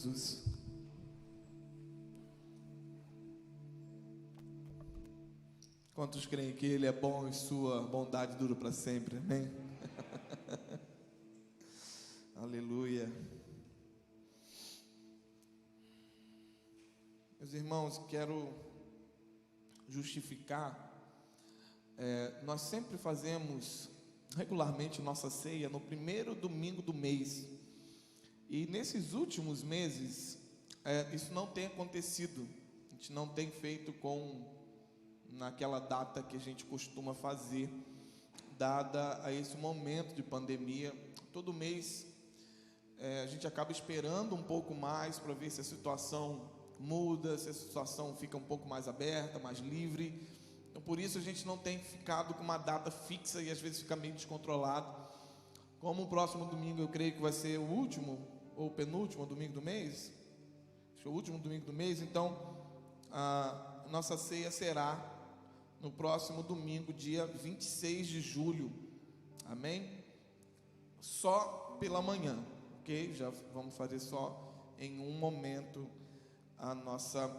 Jesus. Quantos creem que Ele é bom e sua bondade dura para sempre? Amém? Aleluia. Meus irmãos, quero justificar. Nós sempre fazemos regularmente nossa ceia no primeiro domingo do mês. E nesses últimos meses, isso não tem acontecido. A gente não tem feito naquela data que a gente costuma fazer, dada a esse momento de pandemia. Todo mês a gente acaba esperando um pouco mais para ver se a situação muda, se a situação fica um pouco mais aberta, mais livre. Então, por isso a gente não tem ficado com uma data fixa e às vezes fica meio descontrolado. Como o próximo domingo eu creio que vai ser o último ou o penúltimo domingo do mês, acho que é o último domingo do mês, então a nossa ceia será no próximo domingo, dia 26 de julho, amém? Só pela manhã, ok? Já vamos fazer só em um momento a nossa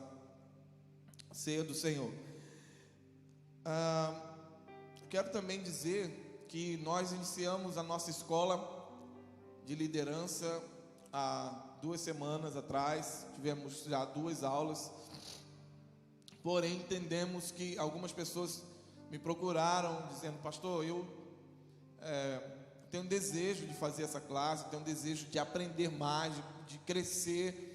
ceia do Senhor. Quero também dizer que nós iniciamos a nossa escola de liderança há 2 semanas atrás. Tivemos já 2 aulas, porém entendemos que algumas pessoas me procuraram dizendo: pastor, eu tenho um desejo de fazer essa classe, tenho um desejo de aprender mais, de crescer.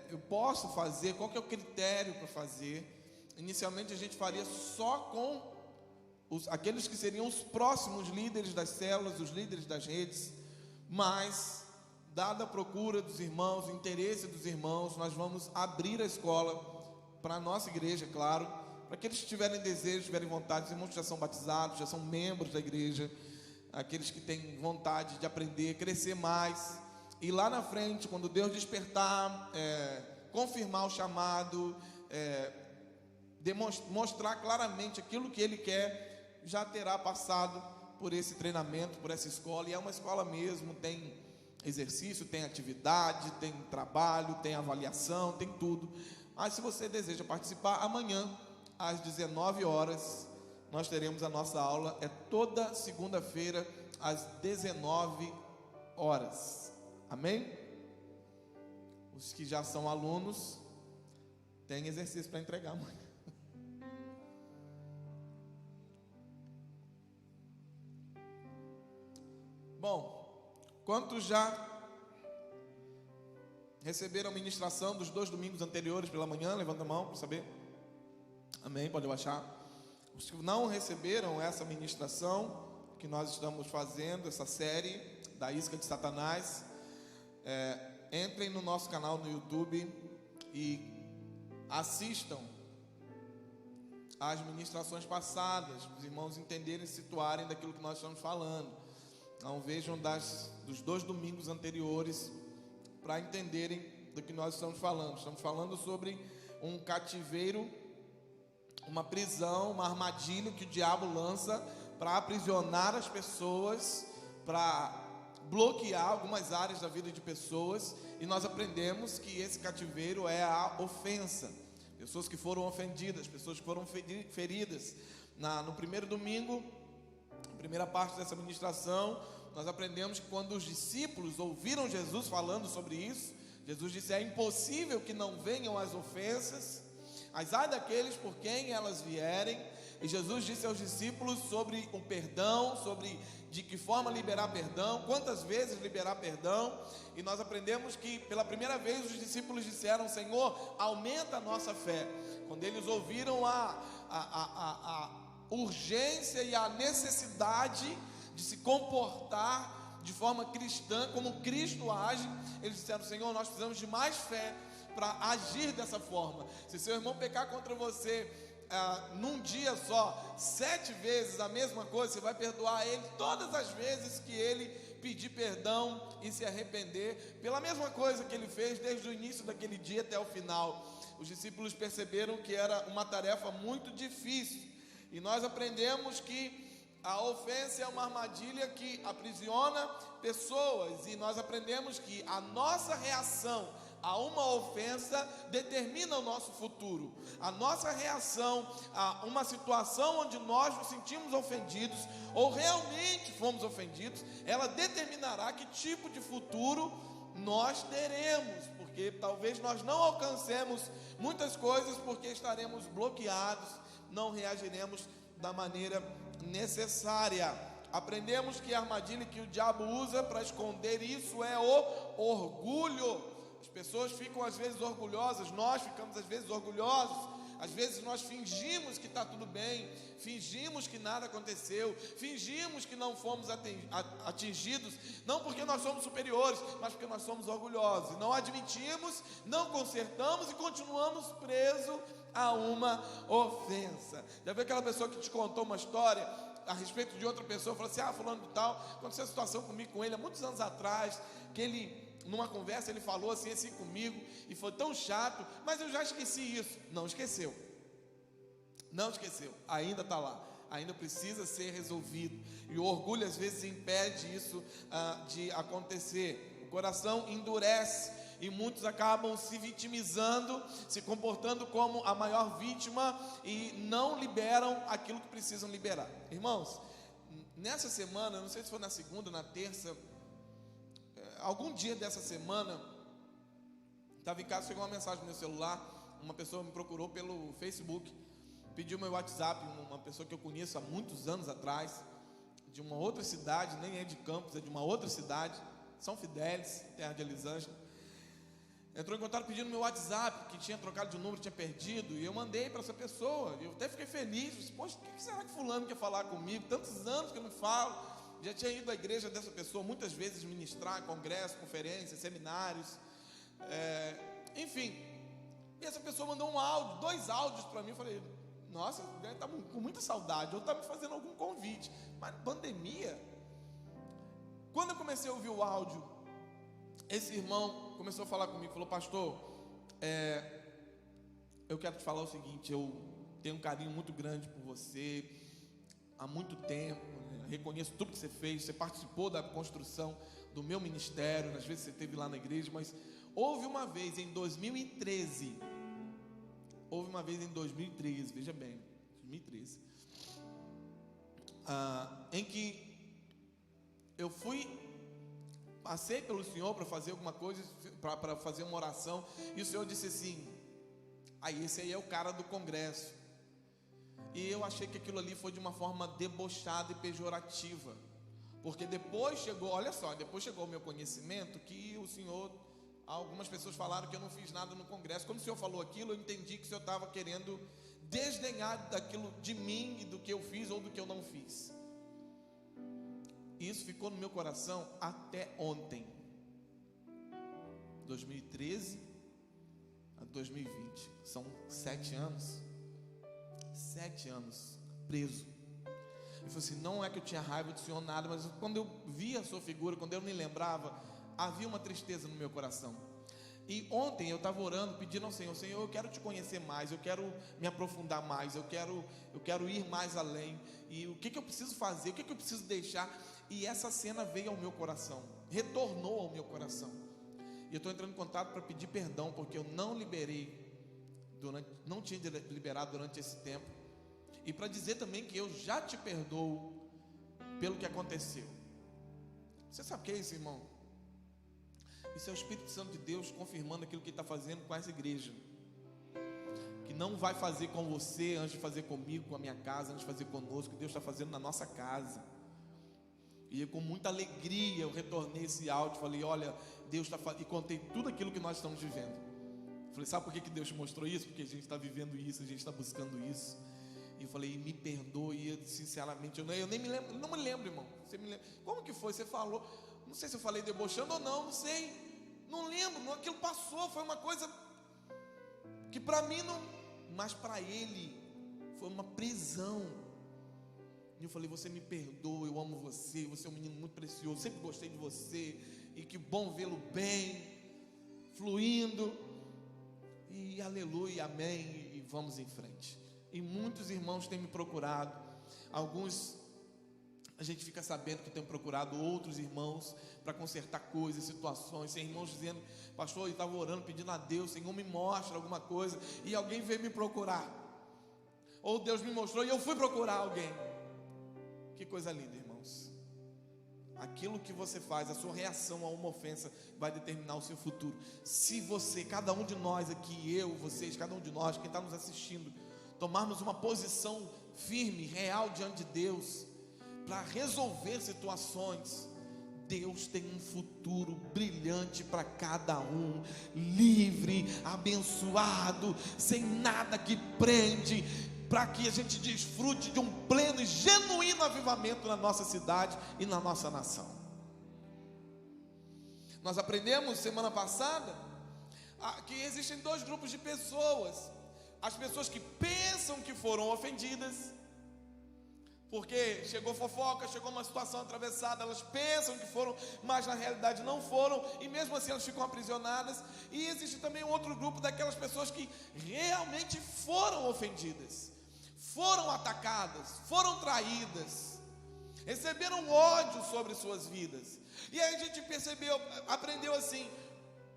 Eu posso fazer? Qual que é o critério para fazer? Inicialmente a gente faria só com aqueles que seriam os próximos líderes das células, os líderes das redes, mas dada a procura dos irmãos, o interesse dos irmãos, nós vamos abrir a escola para a nossa igreja, claro, para aqueles que tiverem desejo, tiverem vontade. Os irmãos que já são batizados, já são membros da igreja, aqueles que têm vontade de aprender, crescer mais, e lá na frente, quando Deus despertar, confirmar o chamado, mostrar claramente aquilo que Ele quer, já terá passado por esse treinamento, por essa escola. E é uma escola mesmo, tem exercício, tem atividade, tem trabalho, tem avaliação, tem tudo. Mas se você deseja participar, amanhã às 19 horas nós teremos a nossa aula. É toda segunda-feira às 19 horas, amém? Os que já são alunos têm exercício para entregar amanhã. Bom, quantos já receberam a ministração dos 2 domingos anteriores pela manhã? Levanta a mão para saber. Amém, pode baixar. Os que não receberam essa ministração que nós estamos fazendo, essa série da Isca de Satanás, entrem no nosso canal no YouTube e assistam às ministrações passadas, para os irmãos entenderem e se situarem daquilo que nós estamos falando. Não vejam dos 2 domingos anteriores para entenderem do que nós estamos falando. Estamos falando sobre um cativeiro, uma prisão, uma armadilha que o diabo lança para aprisionar as pessoas, para bloquear algumas áreas da vida de pessoas. E nós aprendemos que esse cativeiro é a ofensa. Pessoas que foram ofendidas, pessoas que foram feridas. No primeiro domingo, primeira parte dessa ministração, nós aprendemos que quando os discípulos ouviram Jesus falando sobre isso, Jesus disse: é impossível que não venham as ofensas, mas ai daqueles por quem elas vierem. E Jesus disse aos discípulos sobre o perdão, sobre de que forma liberar perdão, quantas vezes liberar perdão. E nós aprendemos que pela primeira vez os discípulos disseram: Senhor, aumenta a nossa fé. Quando eles ouviram a urgência e a necessidade de se comportar de forma cristã, como Cristo age, eles disseram: Senhor, nós precisamos de mais fé para agir dessa forma. Se seu irmão pecar contra você num dia só, 7 vezes a mesma coisa, você vai perdoar ele todas as vezes que ele pedir perdão e se arrepender pela mesma coisa que ele fez desde o início daquele dia até o final. Os discípulos perceberam que era uma tarefa muito difícil. E nós aprendemos que a ofensa é uma armadilha que aprisiona pessoas. E nós aprendemos que a nossa reação a uma ofensa determina o nosso futuro. A nossa reação a uma situação onde nós nos sentimos ofendidos ou realmente fomos ofendidos, ela determinará que tipo de futuro nós teremos, porque talvez nós não alcancemos muitas coisas porque estaremos bloqueados, não reagiremos da maneira necessária. Aprendemos que a armadilha que o diabo usa para esconder isso é o orgulho. As pessoas ficam às vezes orgulhosas, nós ficamos às vezes orgulhosos, às vezes nós fingimos que está tudo bem, fingimos que nada aconteceu, fingimos que não fomos atingidos, não porque nós somos superiores, mas porque nós somos orgulhosos, não admitimos, não consertamos e continuamos presos a uma ofensa. Já viu aquela pessoa que te contou uma história a respeito de outra pessoa, falou assim: fulano de tal, aconteceu a situação comigo, com ele, há muitos anos atrás, que ele, numa conversa, ele falou assim comigo, e foi tão chato, mas eu já esqueci isso. Não esqueceu, ainda está lá, ainda precisa ser resolvido, e o orgulho às vezes impede isso de acontecer. O coração endurece, e muitos acabam se vitimizando, se comportando como a maior vítima e não liberam aquilo que precisam liberar. Irmãos, nessa semana, não sei se foi na segunda, na terça, algum dia dessa semana, estava em casa, chegou uma mensagem no meu celular, uma pessoa me procurou pelo Facebook, pediu meu WhatsApp, uma pessoa que eu conheço há muitos anos atrás, de uma outra cidade, nem é de Campos, é de uma outra cidade, São Fidélis, terra de Elisângela. Entrou em contato pedindo meu WhatsApp, que tinha trocado de número, tinha perdido, e eu mandei para essa pessoa. Eu até fiquei feliz, disse: poxa, o que será que fulano quer falar comigo? Tantos anos que eu não falo. Já tinha ido à igreja dessa pessoa muitas vezes ministrar, congressos, conferências, seminários, enfim. E essa pessoa mandou um áudio, 2 áudios para mim. Eu falei: nossa, deve estar com muita saudade, ou está me fazendo algum convite. Mas pandemia. Quando eu comecei a ouvir o áudio, esse irmão começou a falar comigo, falou: pastor, eu quero te falar o seguinte, eu tenho um carinho muito grande por você, há muito tempo, reconheço tudo que você fez, você participou da construção do meu ministério, às vezes você esteve lá na igreja, mas houve uma vez em 2013, veja bem, 2013, em que eu passei pelo Senhor para fazer alguma coisa, para fazer uma oração, e o Senhor disse assim: esse aí é o cara do congresso. E eu achei que aquilo ali foi de uma forma debochada e pejorativa, porque depois chegou o meu conhecimento que o Senhor, algumas pessoas falaram que eu não fiz nada no congresso. Quando o Senhor falou aquilo, eu entendi que o Senhor estava querendo desdenhar daquilo de mim e do que eu fiz ou do que eu não fiz. E isso ficou no meu coração até ontem, 2013 a 2020, são 7 anos preso. Eu falei assim: não é que eu tinha raiva do Senhor, nada, mas quando eu via a sua figura, quando eu me lembrava, havia uma tristeza no meu coração. E ontem eu estava orando, pedindo ao Senhor: Senhor, eu quero te conhecer mais, eu quero me aprofundar mais, eu quero ir mais além, e o que eu preciso fazer, o que eu preciso deixar. E essa cena veio ao meu coração, retornou ao meu coração, e eu estou entrando em contato para pedir perdão, porque eu não tinha liberado durante esse tempo, e para dizer também que eu já te perdoo pelo que aconteceu. Você sabe o que é isso, irmão? Isso é o Espírito Santo de Deus confirmando aquilo que Ele está fazendo com essa igreja, que não vai fazer com você antes de fazer comigo, com a minha casa, antes de fazer conosco, que Deus está fazendo na nossa casa. E com muita alegria eu retornei esse áudio, falei: olha, Deus está fazendo, e contei tudo aquilo que nós estamos vivendo. Falei: sabe por que Deus te mostrou isso? Porque a gente está vivendo isso, a gente está buscando isso. E eu falei: me perdoe, sinceramente, eu nem me lembro, não me lembro, irmão. Você me lembra? Como que foi? Você falou, não sei se eu falei debochando ou não sei, não lembro, aquilo passou, foi uma coisa que para mim não, mas para ele foi uma prisão. E eu falei: você me perdoa, eu amo você, você é um menino muito precioso, sempre gostei de você, e que bom vê-lo bem, fluindo, e aleluia, amém, e vamos em frente. E muitos irmãos têm me procurado, alguns A gente fica sabendo que tem procurado outros irmãos para consertar coisas, situações. Tem irmãos dizendo: pastor, eu estava orando, pedindo a Deus, Senhor, me mostra alguma coisa, e alguém veio me procurar, ou Deus me mostrou e eu fui procurar alguém. Que coisa linda, irmãos. Aquilo que você faz, a sua reação a uma ofensa vai determinar o seu futuro. Se você, cada um de nós aqui, eu, vocês, cada um de nós, quem está nos assistindo, tomarmos uma posição firme, real diante de Deus, para resolver situações, Deus tem um futuro brilhante para cada um, livre, abençoado, sem nada que prende, para que a gente desfrute de um pleno e genuíno avivamento na nossa cidade e na nossa nação. Nós aprendemos semana passada que existem dois grupos de pessoas: as pessoas que pensam que foram ofendidas, porque chegou fofoca, chegou uma situação atravessada, elas pensam que foram, mas na realidade não foram, e mesmo assim elas ficam aprisionadas. E existe também um outro grupo daquelas pessoas que realmente foram ofendidas, foram atacadas, foram traídas, receberam ódio sobre suas vidas. E aí a gente aprendeu assim: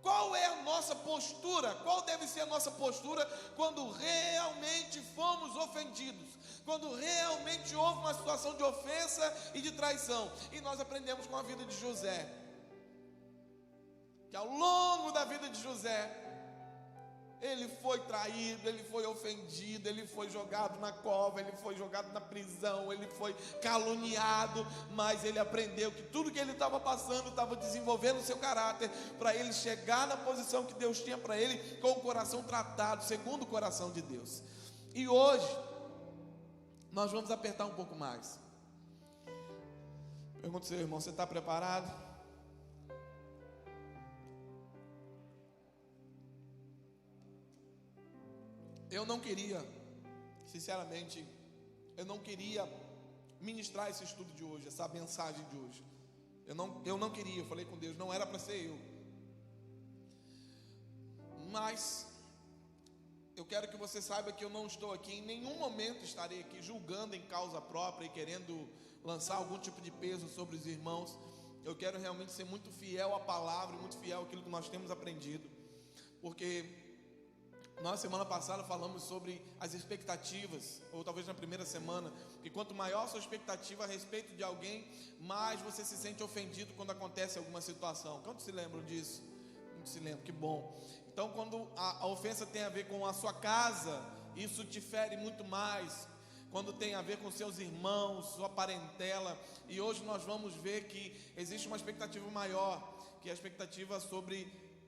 qual é a nossa postura? Qual deve ser a nossa postura quando realmente fomos ofendidos? Quando realmente houve uma situação de ofensa e de traição? E nós aprendemos com a vida de José, que ao longo da vida de José, ele foi traído, ele foi ofendido, ele foi jogado na cova, ele foi jogado na prisão, ele foi caluniado, mas ele aprendeu que tudo que ele estava passando estava desenvolvendo o seu caráter, para ele chegar na posição que Deus tinha para ele, com o coração tratado segundo o coração de Deus. E hoje nós vamos apertar um pouco mais. Pergunto ao seu irmão: você está preparado? Eu não queria, sinceramente, eu não queria ministrar esse estudo de hoje, essa mensagem de hoje. Eu não queria, eu falei com Deus, não era para ser eu. Mas eu quero que você saiba que eu não estou aqui, em nenhum momento estarei aqui julgando em causa própria e querendo lançar algum tipo de peso sobre os irmãos. Eu quero realmente ser muito fiel à palavra, muito fiel àquilo que nós temos aprendido, porque nós semana passada falamos sobre as expectativas, ou talvez na primeira semana, que quanto maior a sua expectativa a respeito de alguém, mais você se sente ofendido quando acontece alguma situação. Quantos se lembram disso? Muitos se lembram, que bom. Então, quando a ofensa tem a ver com a sua casa, isso te fere muito mais. Quando tem a ver com seus irmãos, sua parentela. E hoje nós vamos ver que existe uma expectativa maior, que é a expectativa sobre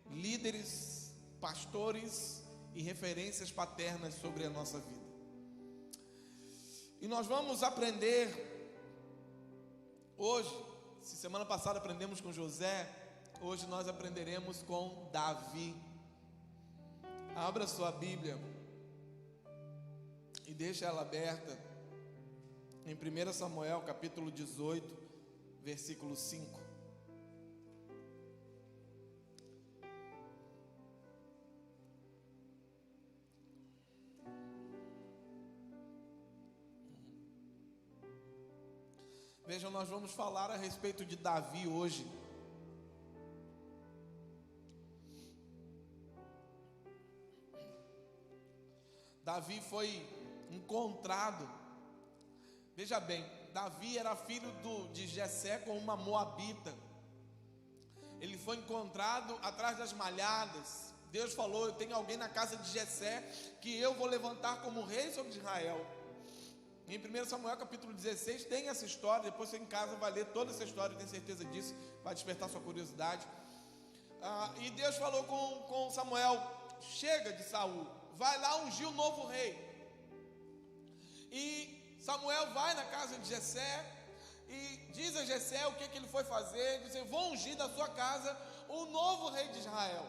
líderes, pastores e referências paternas sobre a nossa vida. E nós vamos aprender hoje, se semana passada aprendemos com José, hoje nós aprenderemos com Davi. Abra sua Bíblia e deixa ela aberta em 1 Samuel capítulo 18, versículo 5. Vejam, nós vamos falar a respeito de Davi hoje. Davi foi encontrado. Veja bem, Davi era filho de Jessé com uma moabita. Ele foi encontrado atrás das malhadas. Deus falou: eu tenho alguém na casa de Jessé que eu vou levantar como rei sobre Israel. Em 1 Samuel capítulo 16 tem essa história. Depois você em casa vai ler toda essa história, eu tenho certeza disso, vai despertar sua curiosidade. E Deus falou com Samuel: chega de Saul, vai lá ungir o novo rei. E Samuel vai na casa de Jessé e diz a Jessé o que ele foi fazer. Diz: eu vou ungir da sua casa o novo rei de Israel,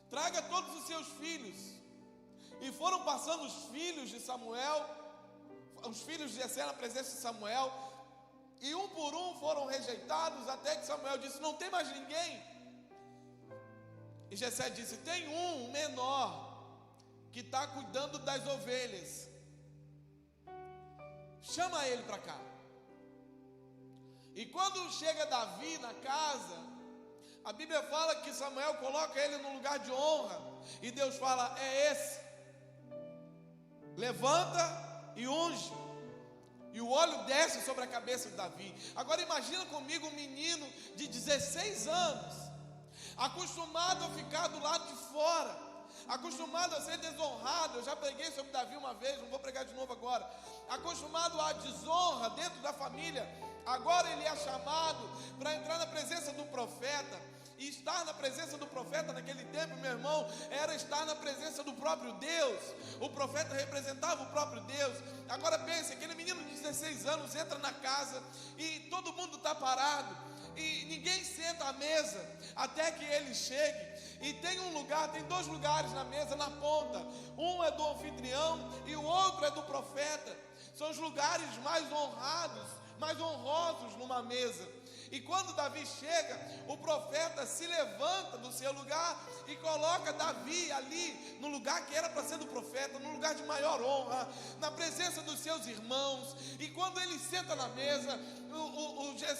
traga todos os seus filhos. E foram passando os filhos de Samuel, os filhos de Jessé na presença de Samuel, e um por um foram rejeitados, até que Samuel disse: não tem mais ninguém. E Jessé disse: tem um menor que está cuidando das ovelhas, chama ele para cá. E quando chega Davi na casa, a Bíblia fala que Samuel coloca ele no lugar de honra, e Deus fala: é esse, levanta e unge. E o óleo desce sobre a cabeça de Davi. Agora imagina comigo um menino de 16 anos, acostumado a ficar do lado de fora, acostumado a ser desonrado. Eu já preguei sobre Davi uma vez, não vou pregar de novo agora. Acostumado à desonra dentro da família, agora ele é chamado para entrar na presença do profeta. E estar na presença do profeta naquele tempo, meu irmão, era estar na presença do próprio Deus. O profeta representava o próprio Deus. Agora pense, aquele menino de 16 anos entra na casa e todo mundo está parado, e ninguém senta à mesa até que ele chegue. E tem um lugar, tem 2 lugares na mesa, na ponta. Um é do anfitrião e o outro é do profeta. São os lugares mais honrados, mais honrosos numa mesa. E quando Davi chega, o profeta se levanta do seu lugar e coloca Davi ali, no lugar que era para ser do profeta, no lugar de maior honra, na presença dos seus irmãos. E quando ele senta na mesa,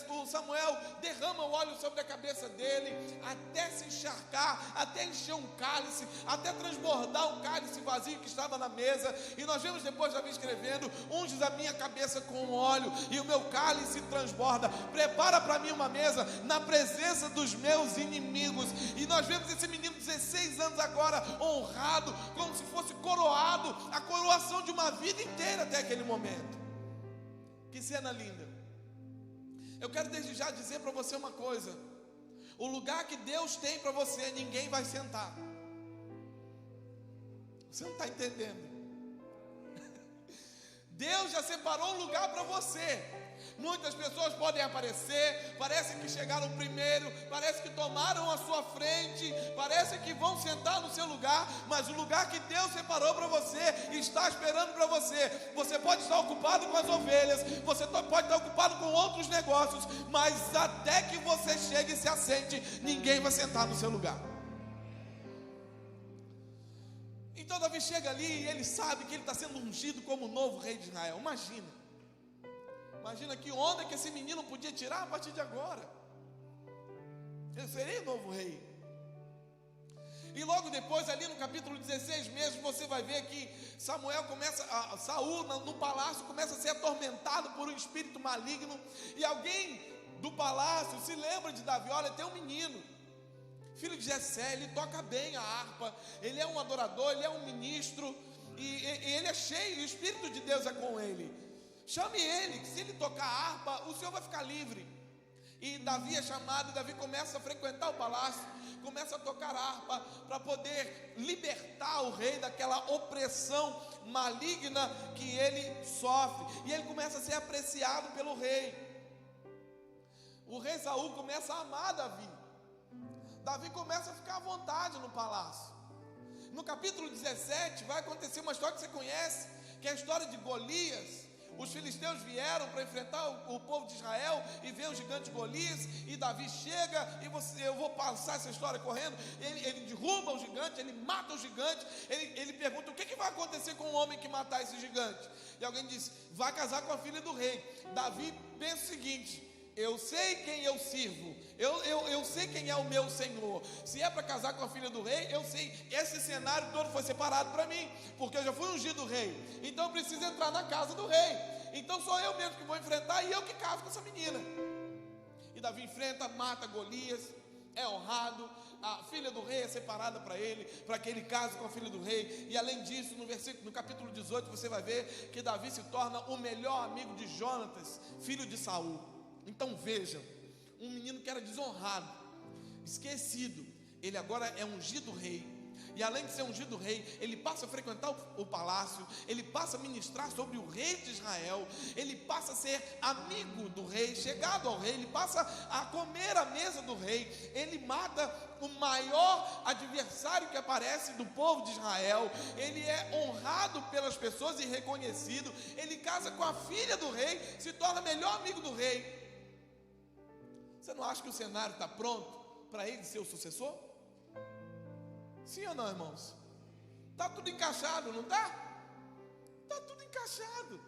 o Samuel derrama o óleo sobre a cabeça dele, até se encharcar, até encher um cálice, até transbordar um cálice vazio que estava na mesa. E nós vemos depois Davi escrevendo: unges a minha cabeça com óleo e o meu cálice transborda. Prepara para mim uma mesa na presença dos meus inimigos. E nós vemos esse menino de 16 anos agora honrado, como se fosse coroado, a coroação de uma vida inteira até aquele momento. Que cena linda. Eu quero desde já dizer para você uma coisa: o lugar que Deus tem para você, ninguém vai sentar. Você não está entendendo? Deus já separou um lugar para você. Muitas pessoas podem aparecer, parece que chegaram primeiro, parece que tomaram a sua frente, parece que vão sentar no seu lugar, mas o lugar que Deus separou para você está esperando para você. Você pode estar ocupado com as ovelhas, você pode estar ocupado com outros negócios, mas até que você chegue e se assente, ninguém vai sentar no seu lugar. Então Davi chega ali e ele sabe que ele está sendo ungido como o novo rei de Israel. Imagina que onda que esse menino podia tirar a partir de agora. Eu serei o novo rei. E logo depois, ali no capítulo 16 mesmo, você vai ver que Saul no palácio começa a ser atormentado por um espírito maligno. E alguém do palácio se lembra de Davi: olha, tem um menino, filho de Jessé, ele toca bem a harpa, ele é um adorador, ele é um ministro, e ele é cheio, e o Espírito de Deus é com ele. Chame ele, que se ele tocar a harpa, o Senhor vai ficar livre. E Davi é chamado, e Davi começa a frequentar o palácio, começa a tocar a harpa, para poder libertar o rei daquela opressão maligna que ele sofre. E ele começa a ser apreciado pelo rei. O rei Saul começa a amar Davi. Davi começa a ficar à vontade no palácio. No capítulo 17 vai acontecer uma história que você conhece, que é a história de Golias. Os filisteus vieram para enfrentar o povo de Israel e vê o gigante Golias, e Davi chega, e eu vou passar essa história correndo. Ele derruba o gigante, ele mata o gigante. Ele pergunta: o que vai acontecer com o homem que matar esse gigante? E alguém diz: vai casar com a filha do rei. Davi pensa o seguinte: eu sei quem eu sirvo, eu sei quem é o meu Senhor. Se é para casar com a filha do rei, eu sei, esse cenário todo foi separado para mim, porque eu já fui ungido rei. Então eu preciso entrar na casa do rei. Então sou eu mesmo que vou enfrentar, e eu que caso com essa menina. E Davi enfrenta, mata Golias, é honrado. A filha do rei é separada para ele, para que ele case com a filha do rei. E além disso, no capítulo 18, você vai ver que Davi se torna o melhor amigo de Jonatas, filho de Saul. Então vejam, um menino que era desonrado, esquecido, ele agora é ungido rei. E além de ser ungido rei, ele passa a frequentar o palácio, ele passa a ministrar sobre o rei de Israel, ele passa a ser amigo do rei, chegado ao rei, ele passa a comer à mesa do rei, ele mata o maior adversário que aparece do povo de Israel, ele é honrado pelas pessoas e reconhecido, ele casa com a filha do rei, se torna melhor amigo do rei. Você não acha que o cenário está pronto para ele ser o sucessor? Sim ou não, irmãos? Está tudo encaixado, não está? Está tudo encaixado.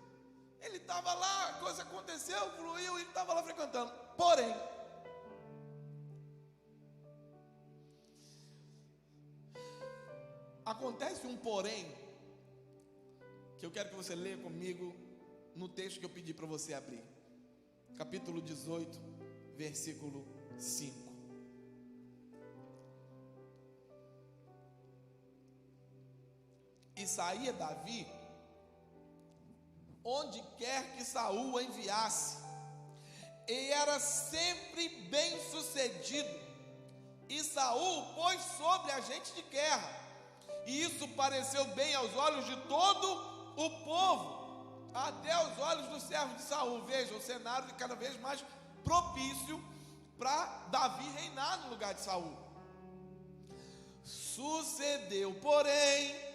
Ele estava lá, a coisa aconteceu, fluiu, ele estava lá frequentando. Porém, acontece um porém, que eu quero que você leia comigo no texto que eu pedi para você abrir. Capítulo 18, versículo 5. E saía Davi onde quer que Saul o enviasse, e era sempre bem sucedido, e Saul pôs sobre agente de guerra, e isso pareceu bem aos olhos de todo o povo, até aos olhos dos servos de Saul. Veja, o cenário de cada vez mais propício para Davi reinar no lugar de Saul. Sucedeu, porém,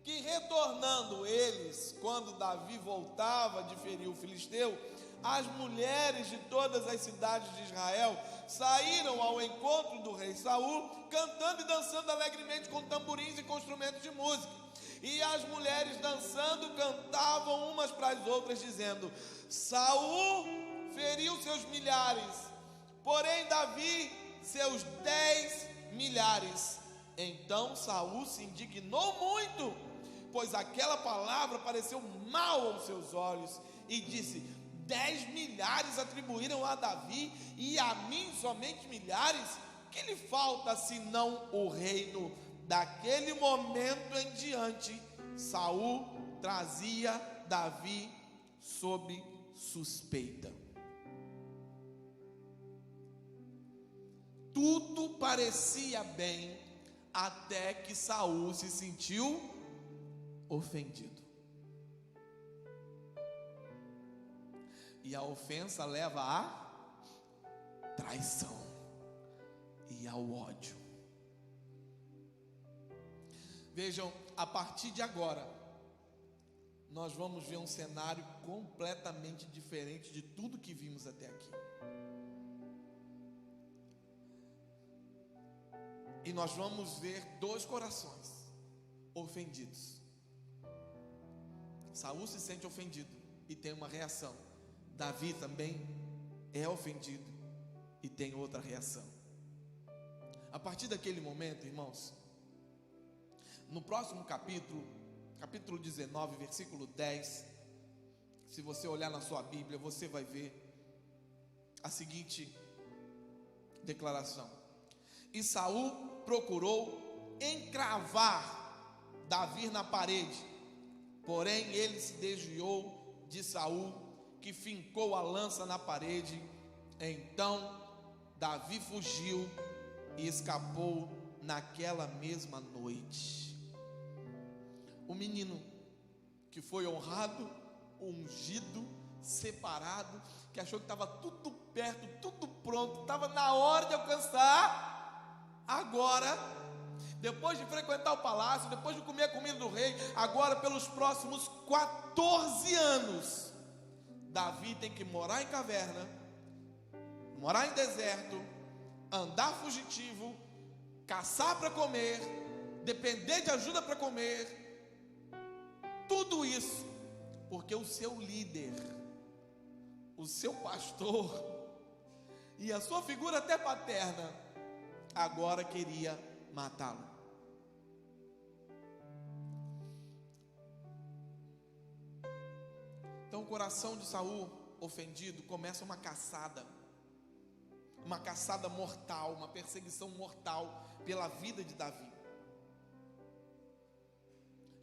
que retornando eles, quando Davi voltava de ferir o filisteu, as mulheres de todas as cidades de Israel saíram ao encontro do rei Saul, cantando e dançando alegremente com tamborins e com instrumentos de música. E as mulheres dançando cantavam umas para as outras, dizendo: Saul feriu seus milhares, porém Davi seus 10 milhares. Então Saul se indignou muito, pois aquela palavra pareceu mal aos seus olhos, e disse: 10 milhares atribuíram a Davi, e a mim somente milhares? Que lhe falta senão o reino? Daquele momento em diante, Saul trazia Davi sob suspeita. Tudo parecia bem, até que Saul se sentiu ofendido. E a ofensa leva à traição e ao ódio. Vejam, a partir de agora, nós vamos ver um cenário completamente diferente de tudo que vimos até aqui. E nós vamos ver dois corações ofendidos. Saul se sente ofendido e tem uma reação. Davi também é ofendido e tem outra reação. A partir daquele momento, irmãos, no próximo capítulo, capítulo 19, versículo 10, se você olhar na sua Bíblia, você vai ver a seguinte declaração: e Saul procurou encravar Davi na parede, porém ele se desviou de Saul, que fincou a lança na parede. Então Davi fugiu e escapou naquela mesma noite. O menino que foi honrado, ungido, separado, que achou que estava tudo perto, tudo pronto, estava na hora de alcançar, agora, depois de frequentar o palácio, depois de comer a comida do rei, agora pelos próximos 14 anos, Davi tem que morar em caverna, morar em deserto, andar fugitivo, caçar para comer, depender de ajuda para comer, tudo isso porque o seu líder, o seu pastor e a sua figura até paterna agora queria matá-lo. Então o coração de Saul, ofendido, começa uma caçada mortal, uma perseguição mortal pela vida de Davi.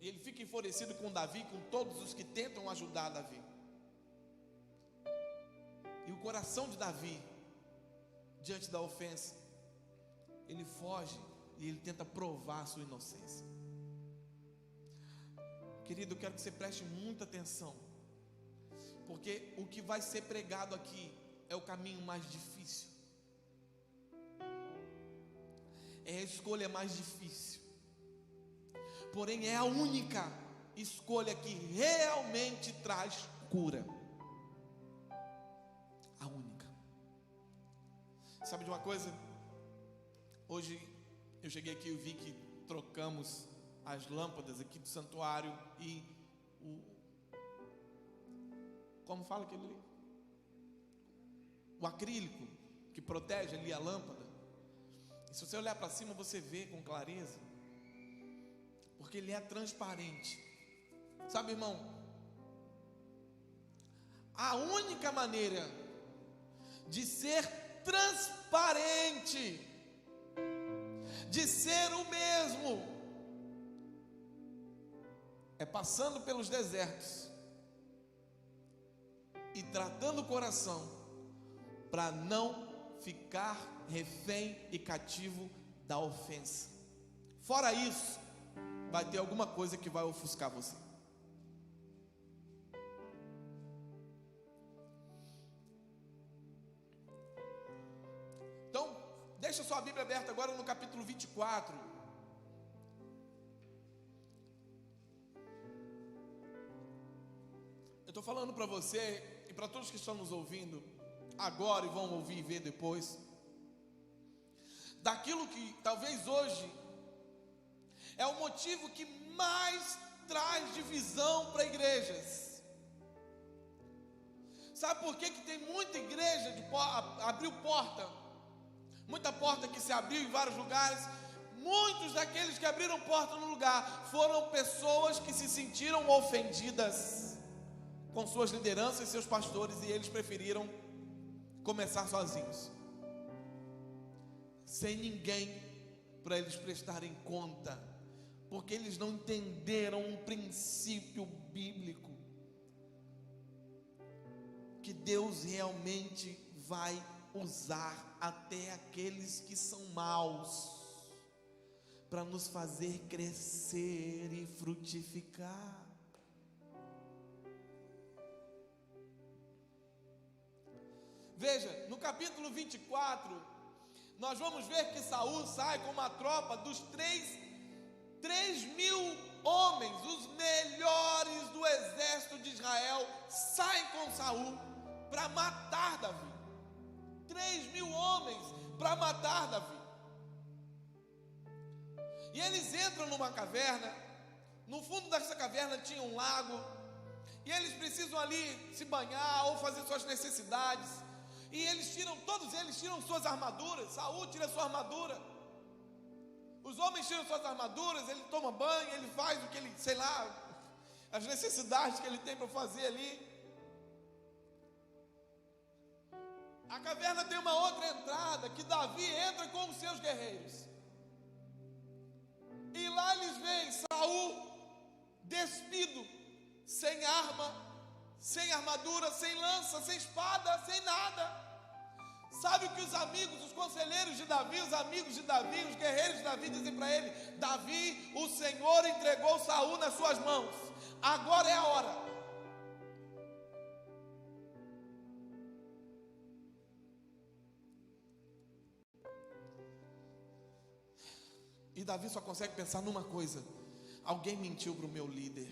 E ele fica enfurecido com Davi, com todos os que tentam ajudar Davi. E o coração de Davi, diante da ofensa, ele foge e ele tenta provar a sua inocência. Querido, eu quero que você preste muita atenção, porque o que vai ser pregado aqui é o caminho mais difícil, é a escolha mais difícil, porém é a única escolha que realmente traz cura. A única. Sabe de uma coisa? Hoje eu cheguei aqui e vi que trocamos as lâmpadas aqui do santuário, e como fala aquele ali? O acrílico que protege ali a lâmpada. E se você olhar para cima, você vê com clareza, porque ele é transparente. Sabe, irmão, a única maneira de ser transparente, de ser o mesmo, é passando pelos desertos e tratando o coração para não ficar refém e cativo da ofensa. Fora isso, vai ter alguma coisa que vai ofuscar você. Então, deixa sua Bíblia aberta agora no capítulo 24. Eu estou falando para você e para todos que estão nos ouvindo agora e vão ouvir e ver depois, daquilo que talvez hoje é o motivo que mais traz divisão para igrejas. Sabe por que tem muita igreja abriu porta, muita porta que se abriu em vários lugares? Muitos daqueles que abriram porta no lugar foram pessoas que se sentiram ofendidas com suas lideranças e seus pastores, e eles preferiram começar sozinhos, sem ninguém para eles prestarem conta, porque eles não entenderam um princípio bíblico, que Deus realmente vai usar até aqueles que são maus, para nos fazer crescer e frutificar. Veja, no capítulo 24, nós vamos ver que Saul sai com uma tropa dos 3.000 homens, os melhores do exército de Israel, saem com Saul para matar Davi. 3.000 homens para matar Davi. E eles entram numa caverna. No fundo dessa caverna tinha um lago, e eles precisam ali se banhar ou fazer suas necessidades. E todos eles tiram suas armaduras. Saul tira sua armadura, os homens tiram suas armaduras, ele toma banho, ele faz o que ele, sei lá, as necessidades que ele tem para fazer ali. A caverna tem uma outra entrada, que Davi entra com os seus guerreiros, e lá eles veem Saul despido, sem arma, sem armadura, sem lança, sem espada, sem nada. Sabe o que os amigos, os conselheiros de Davi, os amigos de Davi, os guerreiros de Davi dizem para ele? Davi, o Senhor entregou Saul nas suas mãos, agora é a hora. E Davi só consegue pensar numa coisa: alguém mentiu para o meu líder,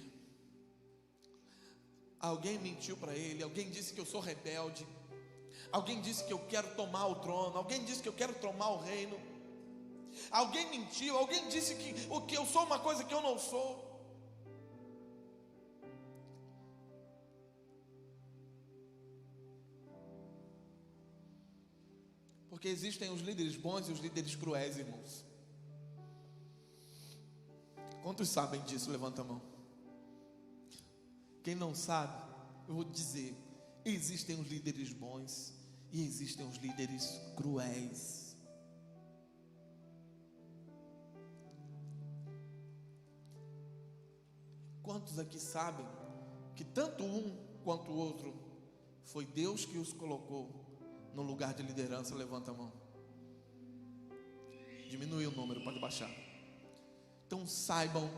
alguém mentiu para ele, alguém disse que eu sou rebelde, alguém disse que eu quero tomar o trono, alguém disse que eu quero tomar o reino, alguém mentiu, alguém disse que eu sou uma coisa que eu não sou. Porque existem os líderes bons e os líderes cruéis, irmãos. Quantos sabem disso? Levanta a mão. Quem não sabe, eu vou dizer: existem os líderes bons e existem os líderes cruéis. Quantos aqui sabem que tanto um quanto o outro foi Deus que os colocou no lugar de liderança? Levanta a mão. Diminuiu o número, pode baixar. Então saibam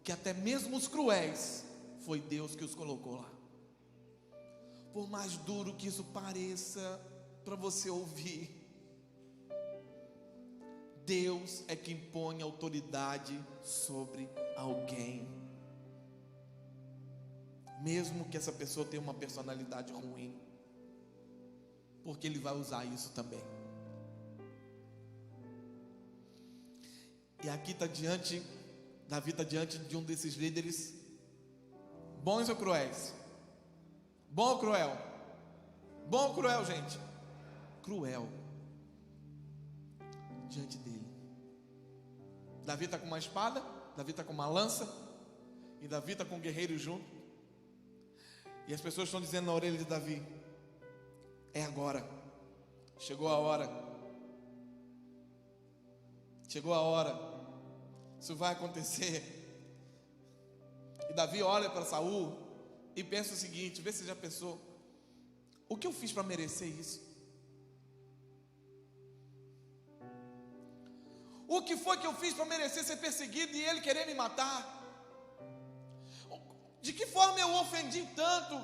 que até mesmo os cruéis foi Deus que os colocou lá. Por mais duro que isso pareça para você ouvir, Deus é quem põe autoridade sobre alguém, mesmo que essa pessoa tenha uma personalidade ruim, porque Ele vai usar isso também. E aqui Davi está diante de um desses líderes, bons ou cruéis? Bom ou cruel? Bom ou cruel, gente? Cruel. Diante dele. Davi está com uma espada, Davi está com uma lança, e Davi está com um guerreiro junto. E as pessoas estão dizendo na orelha de Davi: é agora, chegou a hora, chegou a hora, isso vai acontecer. E Davi olha para Saul e pensa o seguinte: vê se você já pensou, o que eu fiz para merecer isso? O que foi que eu fiz para merecer ser perseguido e ele querer me matar? De que forma eu ofendi tanto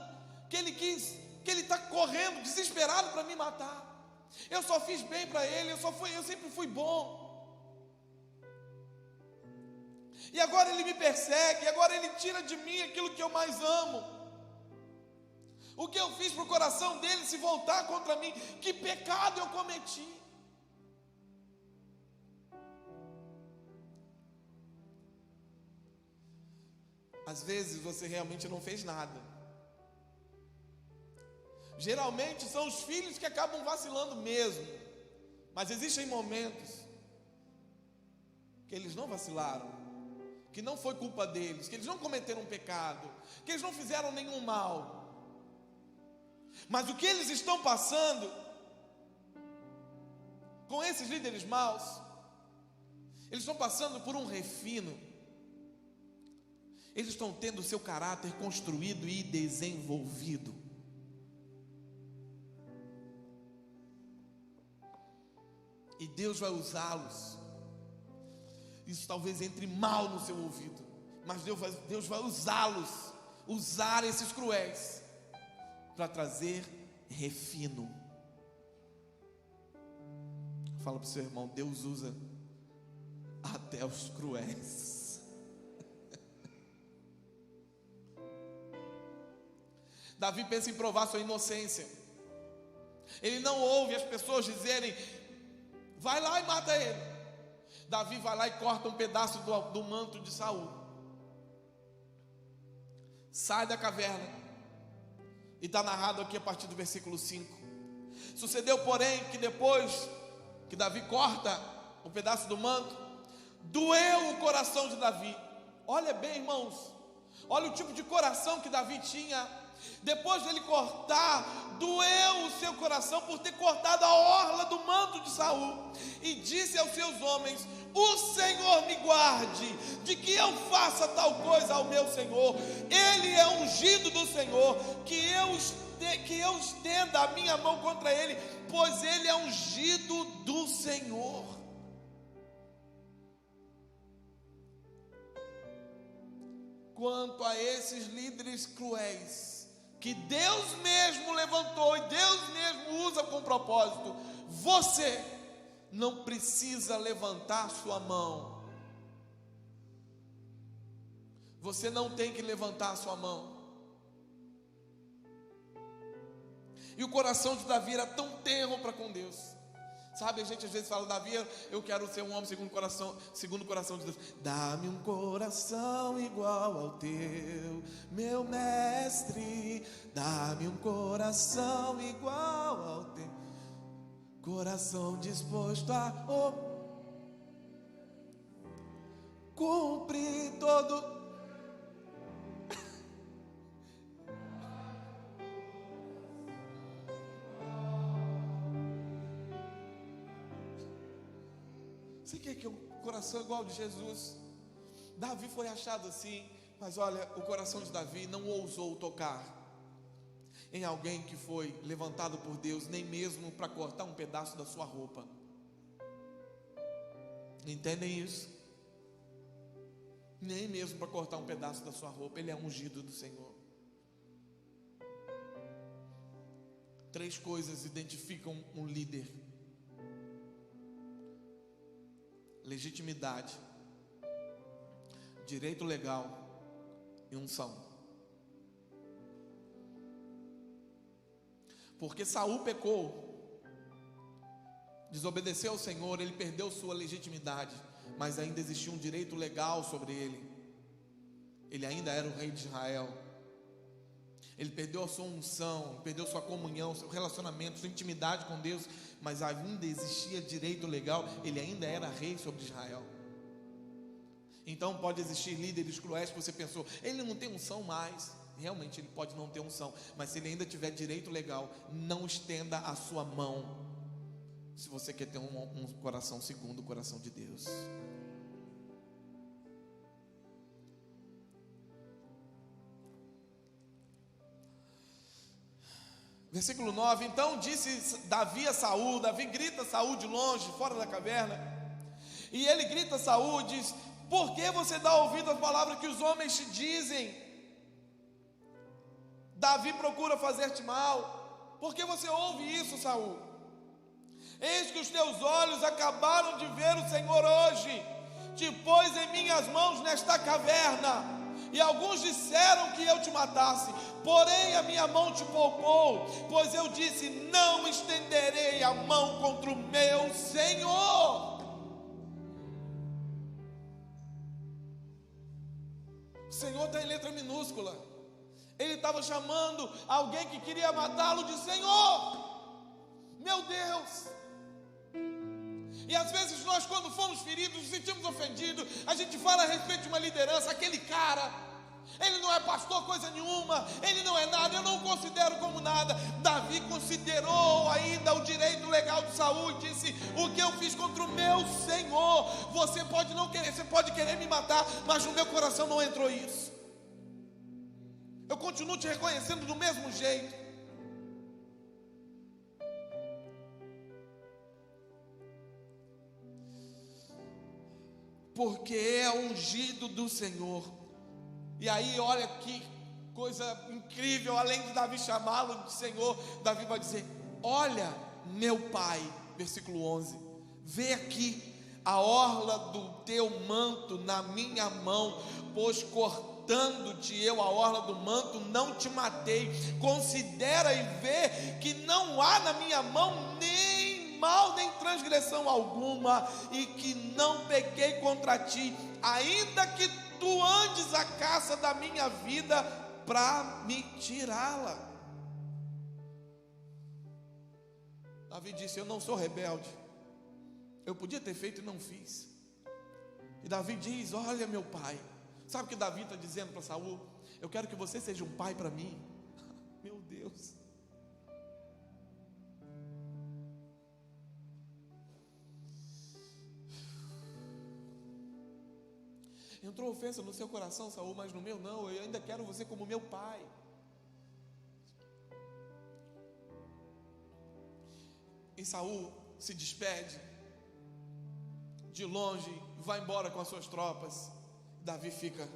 que ele está correndo desesperado para me matar? Eu só fiz bem para ele, eu sempre fui bom. E agora ele me persegue, agora ele tira de mim aquilo que eu mais amo. O que eu fiz para o coração dele se voltar contra mim? Que pecado eu cometi? Às vezes você realmente não fez nada. Geralmente são os filhos que acabam vacilando mesmo. Mas existem momentos que eles não vacilaram, que não foi culpa deles, que eles não cometeram um pecado, que eles não fizeram nenhum mal. Mas o que eles estão passando com esses líderes maus, eles estão passando por um refino. Eles estão tendo o seu caráter construído e desenvolvido. E Deus vai usá-los. Isso talvez entre mal no seu ouvido, mas Deus vai usá-los, usar esses cruéis para trazer refino. Fala para o seu irmão: Deus usa até os cruéis. Davi pensa em provar sua inocência. Ele não ouve as pessoas dizerem: vai lá e mata ele. Davi vai lá e corta um pedaço do manto de Saul. Sai da caverna. E está narrado aqui a partir do versículo 5. Sucedeu, porém, que depois que Davi corta um pedaço do manto, doeu o coração de Davi. Olha bem, irmãos, olha o tipo de coração que Davi tinha. Depois de ele cortar, doeu o seu coração por ter cortado a orla do manto de Saul. E disse aos seus homens: o Senhor me guarde de que eu faça tal coisa ao meu Senhor. Ele é ungido do Senhor, que eu estenda a minha mão contra ele, pois ele é ungido do Senhor. Quanto a esses líderes cruéis que Deus mesmo levantou e Deus mesmo usa com propósito, você não precisa levantar sua mão. Você não tem que levantar sua mão. E o coração de Davi era tão tenro para com Deus. Sabe, a gente às vezes fala: Davi, eu quero ser um homem segundo o coração de Deus. Dá-me um coração igual ao teu, meu mestre. Dá-me um coração igual ao teu, coração disposto a cumprir todo. Você quer que o coração igual de Jesus? Davi foi achado assim, mas olha, o coração de Davi não ousou tocar em alguém que foi levantado por Deus, nem mesmo para cortar um pedaço da sua roupa. Entendem isso? Nem mesmo para cortar um pedaço da sua roupa. Ele é ungido do Senhor. 3 coisas identificam um líder: legitimidade, direito legal e unção. Porque Saul pecou, desobedeceu ao Senhor, ele perdeu sua legitimidade, mas ainda existia um direito legal sobre ele. Ele ainda era o rei de Israel. Ele perdeu a sua unção, perdeu sua comunhão, seu relacionamento, sua intimidade com Deus, mas ainda existia direito legal, ele ainda era rei sobre Israel. Então pode existir líderes cruéis que você pensou, ele não tem unção mais. Realmente ele pode não ter unção, mas se ele ainda tiver direito legal, não estenda a sua mão, se você quer ter um coração segundo o coração de Deus. Versículo 9, então disse Davi a Saul, Davi grita a Saul de longe, fora da caverna, e ele grita a Saul, diz, por que você dá ouvido às palavras que os homens te dizem? Davi procura fazer-te mal, por que você ouve isso, Saul? Eis que os teus olhos acabaram de ver o Senhor hoje, te pôs em minhas mãos nesta caverna, e alguns disseram que eu te matasse, porém a minha mão te poupou, pois eu disse, não estenderei a mão contra o meu Senhor. O Senhor está em letra minúscula. Ele estava chamando alguém que queria matá-lo de Senhor. Meu Deus. E às vezes nós, quando fomos feridos, nos sentimos ofendidos, a gente fala a respeito de uma liderança, aquele cara, ele não é pastor coisa nenhuma, ele não é nada, eu não o considero como nada. Davi considerou ainda o direito legal de Saul e disse, o que eu fiz contra o meu Senhor, você pode não querer, você pode querer me matar, mas no meu coração não entrou isso. Eu continuo te reconhecendo do mesmo jeito. Porque é ungido do Senhor. E aí olha que coisa incrível, além de Davi chamá-lo de Senhor, Davi vai dizer, olha meu pai, versículo 11, vê aqui a orla do teu manto na minha mão, pois cortando-te eu a orla do manto não te matei, considera e vê que não há na minha mão nem mal nem transgressão alguma, e que não pequei contra ti, ainda que tu andes à caça da minha vida para me tirá-la. Davi disse, eu não sou rebelde, eu podia ter feito e não fiz. E Davi diz, olha meu pai, sabe o que Davi está dizendo para Saul? Eu quero que você seja um pai para mim. Meu Deus. Entrou ofensa no seu coração, Saul, mas no meu não, eu ainda quero você como meu pai. E Saul se despede de longe, vai embora com as suas tropas. Davi fica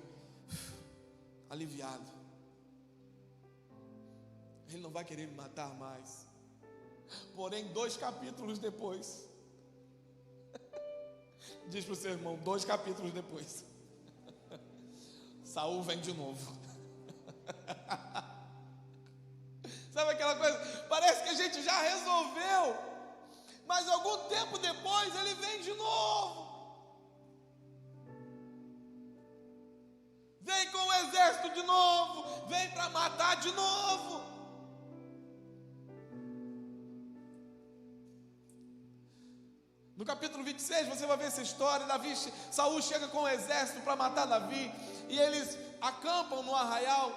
aliviado. Ele não vai querer me matar mais. Porém, 2 capítulos depois, diz para o seu irmão, 2 capítulos depois, Saul vem de novo. Sabe aquela coisa? Parece que a gente já resolveu, mas algum tempo depois ele vem de novo. Vem com o exército de novo, vem para matar de novo. No capítulo 26 você vai ver essa história. Saul chega com o exército para matar Davi, e eles acampam no arraial,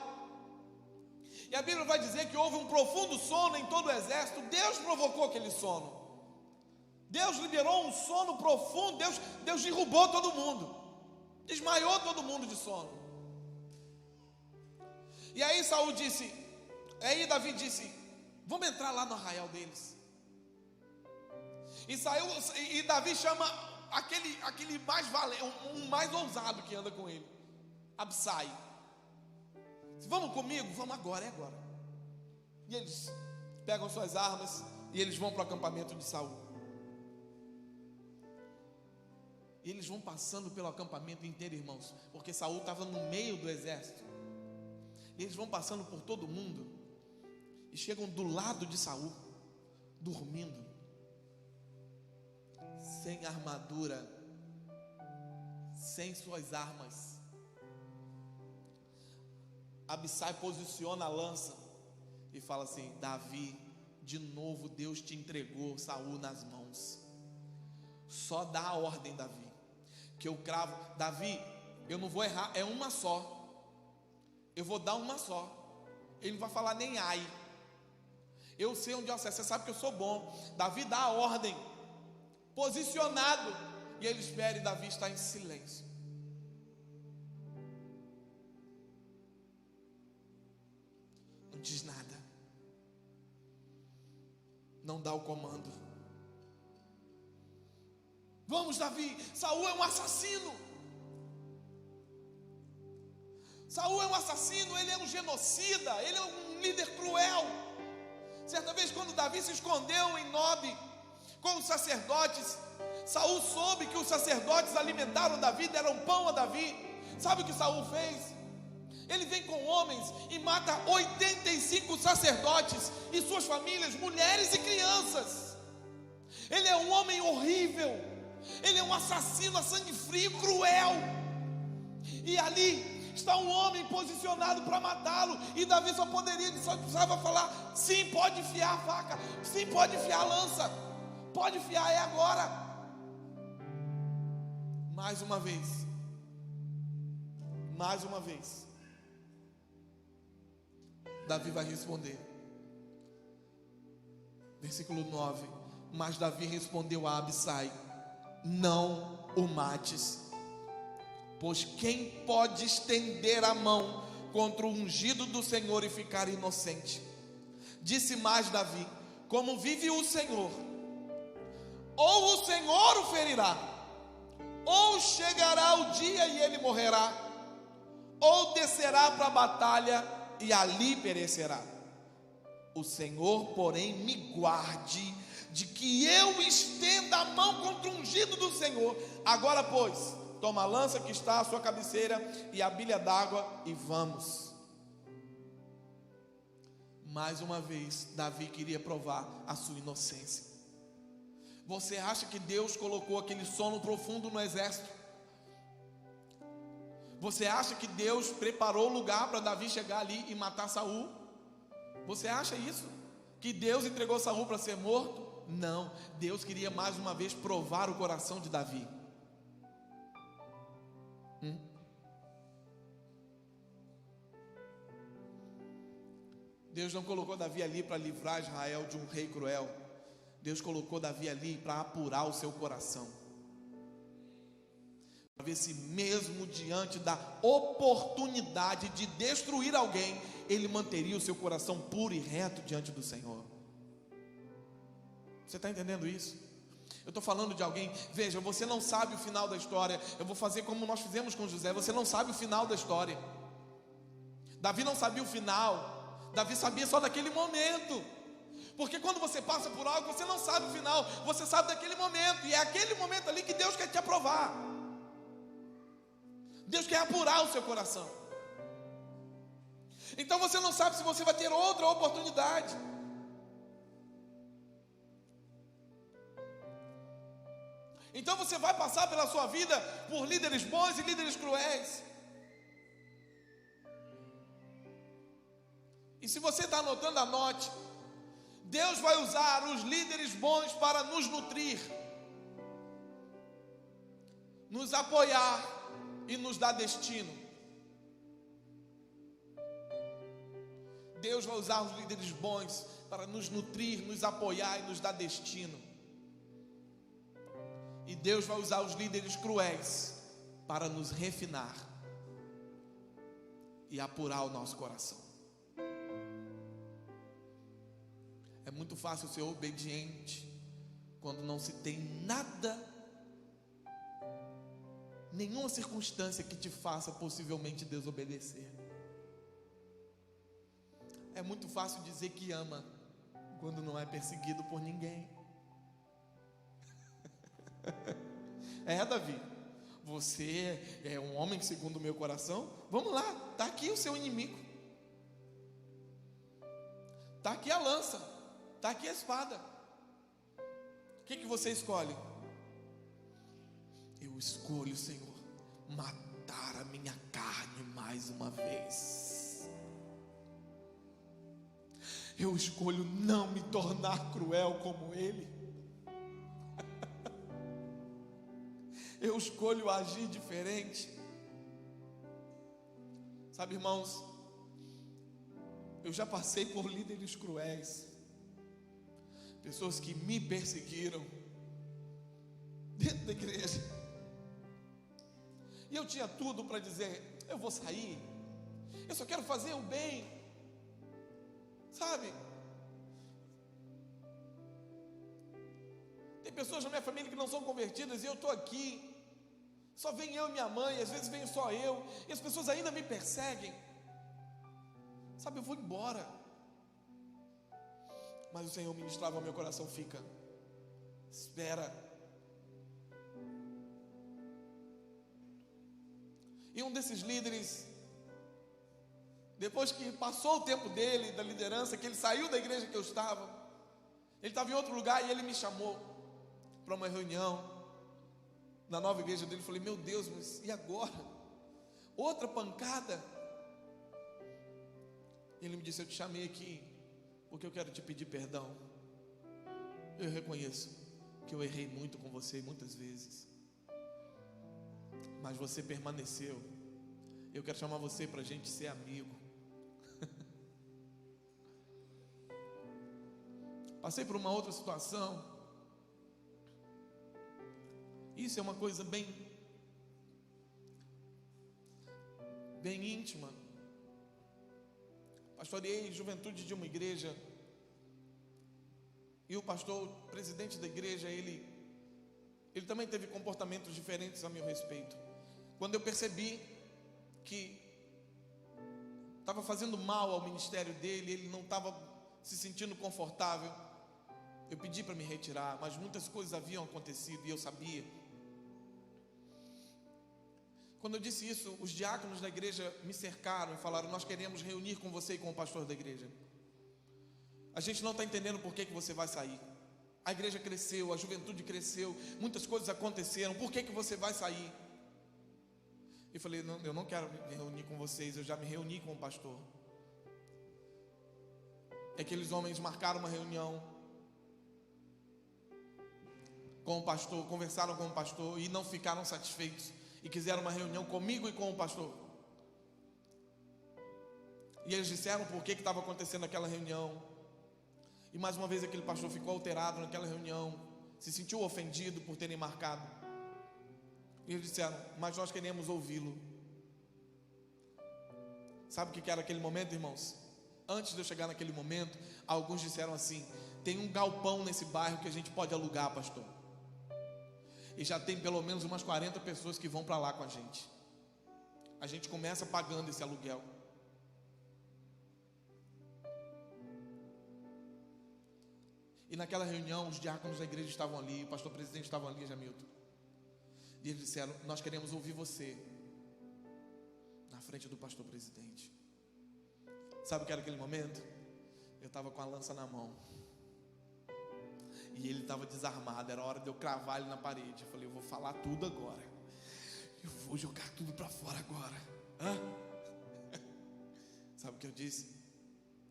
e a Bíblia vai dizer que houve um profundo sono em todo o exército. Deus provocou aquele sono, Deus liberou um sono profundo, Deus derrubou todo mundo, desmaiou todo mundo de sono. E aí Davi disse, vamos entrar lá no arraial deles. E Davi chama aquele mais valente, um mais ousado que anda com ele, Absai. Vamos comigo? Vamos agora, é agora. E eles pegam suas armas e eles vão para o acampamento de Saul. E eles vão passando pelo acampamento inteiro, irmãos, porque Saul estava no meio do exército. E eles vão passando por todo mundo e chegam do lado de Saul, dormindo, sem armadura, sem suas armas. Abissai posiciona a lança e fala assim: Davi, de novo Deus te entregou Saul nas mãos. Só dá a ordem, Davi, que eu cravo. Davi, eu não vou errar, é uma só. Eu vou dar uma só. Ele não vai falar nem ai. Eu sei onde eu acesso. Você sabe que eu sou bom. Davi dá a ordem, posicionado, e ele espera, e Davi está em silêncio. Não diz nada. Não dá o comando. Vamos, Davi, Saul é um assassino. Saul é um assassino, ele é um genocida, ele é um líder cruel. Certa vez, quando Davi se escondeu em Nobe com os sacerdotes, Saul soube que os sacerdotes alimentaram Davi, deram pão a Davi. Sabe o que Saul fez? Ele vem com homens e mata 85 sacerdotes e suas famílias, mulheres e crianças. Ele é um homem horrível, ele é um assassino a sangue frio, cruel. E ali está um homem posicionado para matá-lo, e Davi só precisava falar: sim, pode enfiar a faca, sim, pode enfiar a lança, pode enfiar, é agora. Mais uma vez, Davi vai responder. Versículo 9: mas Davi respondeu a Abissai: não o mates, pois quem pode estender a mão contra o ungido do Senhor e ficar inocente? Disse mais Davi: como vive o Senhor, ou o Senhor o ferirá, ou chegará o dia e ele morrerá, ou descerá para a batalha e ali perecerá. O Senhor, porém, me guarde de que eu estenda a mão contra o ungido do Senhor. Agora, pois, toma a lança que está à sua cabeceira e a bilha d'água e vamos. Mais uma vez, Davi queria provar a sua inocência. Você acha que Deus colocou aquele sono profundo no exército? Você acha que Deus preparou o lugar para Davi chegar ali e matar Saul? Você acha isso? Que Deus entregou Saul para ser morto? Não, Deus queria mais uma vez provar o coração de Davi. Deus não colocou Davi ali para livrar Israel de um rei cruel. Deus colocou Davi ali para apurar o seu coração, para ver se mesmo diante da oportunidade de destruir alguém, ele manteria o seu coração puro e reto diante do Senhor. Você está entendendo isso? Eu estou falando de alguém, veja, você não sabe o final da história. Eu vou fazer como nós fizemos com José. Você não sabe o final da história. Davi não sabia o final, Davi sabia só daquele momento. Porque quando você passa por algo, você não sabe o final, você sabe daquele momento, e é aquele momento ali que Deus quer te aprovar. Deus quer apurar o seu coração. Então você não sabe se você vai ter outra oportunidade. Então você vai passar pela sua vida por líderes bons e líderes cruéis. E se você está anotando, anote. Deus vai usar os líderes bons para nos nutrir, nos apoiar e nos dar destino. Deus vai usar os líderes bons para nos nutrir, nos apoiar e nos dar destino. E Deus vai usar os líderes cruéis para nos refinar e apurar o nosso coração. É muito fácil ser obediente quando não se tem nada, nenhuma circunstância que te faça possivelmente desobedecer. É muito fácil dizer que ama quando não é perseguido por ninguém. Davi, você é um homem segundo o meu coração? Vamos lá, está aqui o seu inimigo, está aqui a lança, está aqui a espada. O que você escolhe? Eu escolho, Senhor, matar a minha carne mais uma vez. eu escolho não me tornar cruel como ele. Eu escolho agir diferente. Sabe, irmãos, eu já passei por líderes cruéis, pessoas que me perseguiram dentro da igreja, e eu tinha tudo para dizer: eu vou sair, eu só quero fazer o bem, sabe? Tem pessoas na minha família que não são convertidas e eu estou aqui, só vem eu e minha mãe, às vezes venho só eu, e as pessoas ainda me perseguem, sabe? Eu vou embora, mas o Senhor ministrava ao meu coração: fica, espera. E um desses líderes, depois que passou o tempo dele, da liderança, que ele saiu da igreja que eu estava, ele estava em outro lugar e ele me chamou para uma reunião na nova igreja dele. Eu falei: meu Deus, mas e agora? Outra pancada? Ele me disse: eu te chamei aqui porque eu quero te pedir perdão. Eu reconheço que eu errei muito com você muitas vezes, mas você permaneceu. Eu quero chamar você para a gente ser amigo. Passei por uma outra situação. Isso é uma coisa bem íntima. Pastoreei juventude de uma igreja, e o pastor, o presidente da igreja, ele também teve comportamentos diferentes a meu respeito. Quando eu percebi que estava fazendo mal ao ministério dele, ele não estava se sentindo confortável, eu pedi para me retirar, mas muitas coisas haviam acontecido e eu sabia. Quando eu disse isso, os diáconos da igreja me cercaram e falaram: nós queremos reunir com você e com o pastor da igreja. A gente não está entendendo por que você vai sair. A igreja cresceu, a juventude cresceu, muitas coisas aconteceram, por que você vai sair? Eu falei: não, eu não quero me reunir com vocês, eu já me reuni com o pastor. Aqueles homens marcaram uma reunião com o pastor, conversaram com o pastor e não ficaram satisfeitos, e quiseram uma reunião comigo e com o pastor. E eles disseram por que estava acontecendo aquela reunião. E mais uma vez aquele pastor ficou alterado naquela reunião, se sentiu ofendido por terem marcado. E eles disseram: mas nós queremos ouvi-lo. Sabe o que era aquele momento, irmãos? Antes de eu chegar naquele momento, alguns disseram assim: tem um galpão nesse bairro que a gente pode alugar, pastor, e já tem pelo menos umas 40 pessoas que vão para lá com a gente. A gente começa pagando esse aluguel. E naquela reunião, os diáconos da igreja estavam ali, o pastor presidente estava ali, Jamilton. E eles disseram: nós queremos ouvir você na frente do pastor presidente. Sabe o que era aquele momento? Eu estava com a lança na mão e ele estava desarmado. Era hora de eu cravar ele na parede. Eu falei: eu vou falar tudo agora, eu vou jogar tudo para fora agora. Sabe o que eu disse?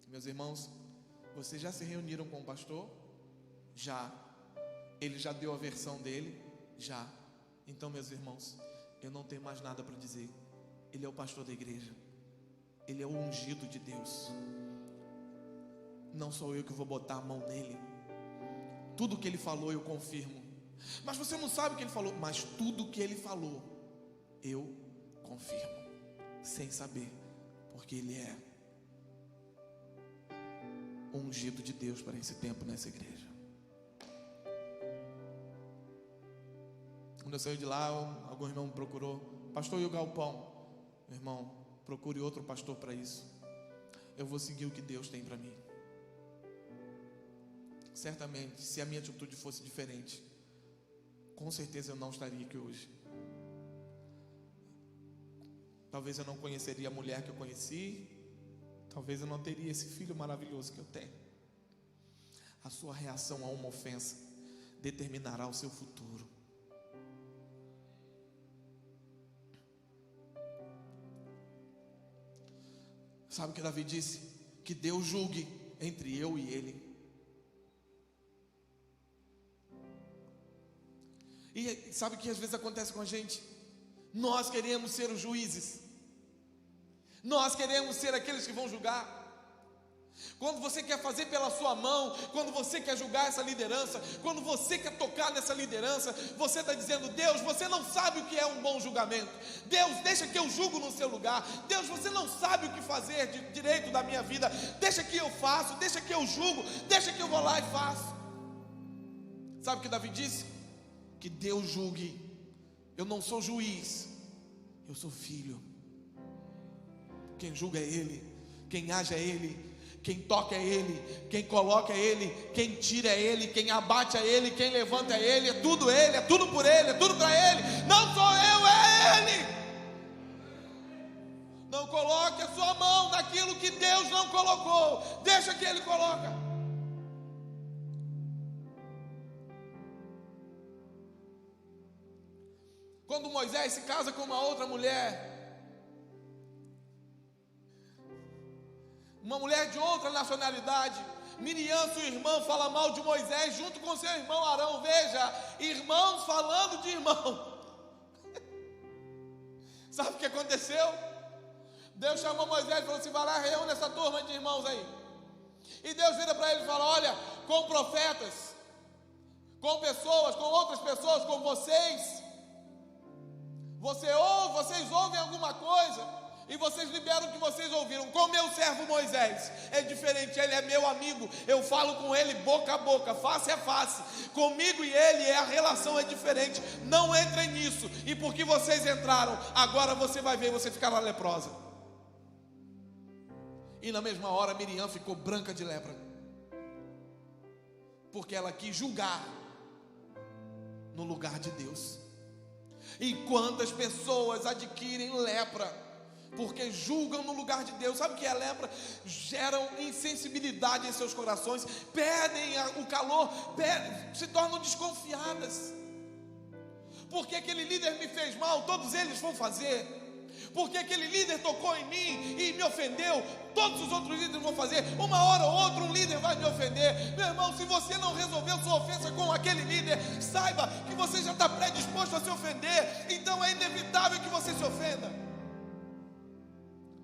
Meus irmãos, vocês já se reuniram com o pastor? Já. Ele já deu a versão dele? Já. Então, meus irmãos, eu não tenho mais nada para dizer. Ele é o pastor da igreja, ele é o ungido de Deus. Não sou eu que vou botar a mão nele. Tudo que ele falou eu confirmo. Mas você não sabe o que ele falou. Mas tudo que ele falou eu confirmo, sem saber, porque ele é o ungido de Deus para esse tempo nessa igreja. Quando eu saí de lá, algum irmão me procurou: pastor, e o galpão? Meu irmão, procure outro pastor para isso. Eu vou seguir o que Deus tem para mim. Certamente, se a minha atitude fosse diferente, com certeza eu não estaria aqui hoje. Talvez eu não conheceria a mulher que eu conheci. Talvez eu não teria esse filho maravilhoso que eu tenho. A sua reação a uma ofensa determinará o seu futuro. Sabe o que Davi disse? Que Deus julgue entre eu e ele. E sabe o que às vezes acontece com a gente? Nós queremos ser os juízes, nós queremos ser aqueles que vão julgar. Quando você quer fazer pela sua mão, quando você quer julgar essa liderança, quando você quer tocar nessa liderança, você está dizendo: Deus, você não sabe o que é um bom julgamento. Deus, deixa que eu julgo no seu lugar. Deus, você não sabe o que fazer de direito da minha vida. Deixa que eu faço, deixa que eu julgo, deixa que eu vou lá e faço. Sabe o que Davi disse? Que Deus julgue. Eu não sou juiz, eu sou filho. Quem julga é Ele, quem age é Ele, quem toca é Ele, quem coloca é Ele, quem tira é Ele, quem abate é Ele, quem levanta é Ele, é tudo Ele, é tudo por Ele, é tudo para Ele. Não sou eu, é Ele. Não coloque a sua mão naquilo que Deus não colocou, deixa que Ele coloca. Quando Moisés se casa com uma outra mulher, uma mulher de outra nacionalidade, Miriam, sua irmã, fala mal de Moisés junto com seu irmão Arão. Veja, irmãos falando de irmão. Sabe o que aconteceu? Deus chamou Moisés e falou assim: vai lá, reúne essa turma de irmãos aí. E Deus vira para ele e fala: olha, com profetas, com pessoas, com outras pessoas, com vocês, vocês ouvem alguma coisa e vocês liberam o que vocês ouviram. Com meu servo Moisés é diferente, ele é meu amigo, eu falo com ele boca a boca, face a face. Comigo e ele, a relação é diferente. Não entrem nisso. E porque vocês entraram, agora você vai ver, você ficará leprosa. E na mesma hora Miriam ficou branca de lepra, porque ela quis julgar no lugar de Deus. E quantas pessoas adquirem lepra porque julgam no lugar de Deus? Sabe o que é lepra? Geram insensibilidade em seus corações, perdem o calor, se tornam desconfiadas. Porque aquele líder me fez mal, todos eles vão fazer. Porque aquele líder tocou em mim e me ofendeu, todos os outros líderes vão fazer. Uma hora ou outra um líder vai me ofender. Meu irmão, se você não resolveu sua ofensa com aquele líder, saiba que você já está predisposto a se ofender. Então é inevitável que você se ofenda,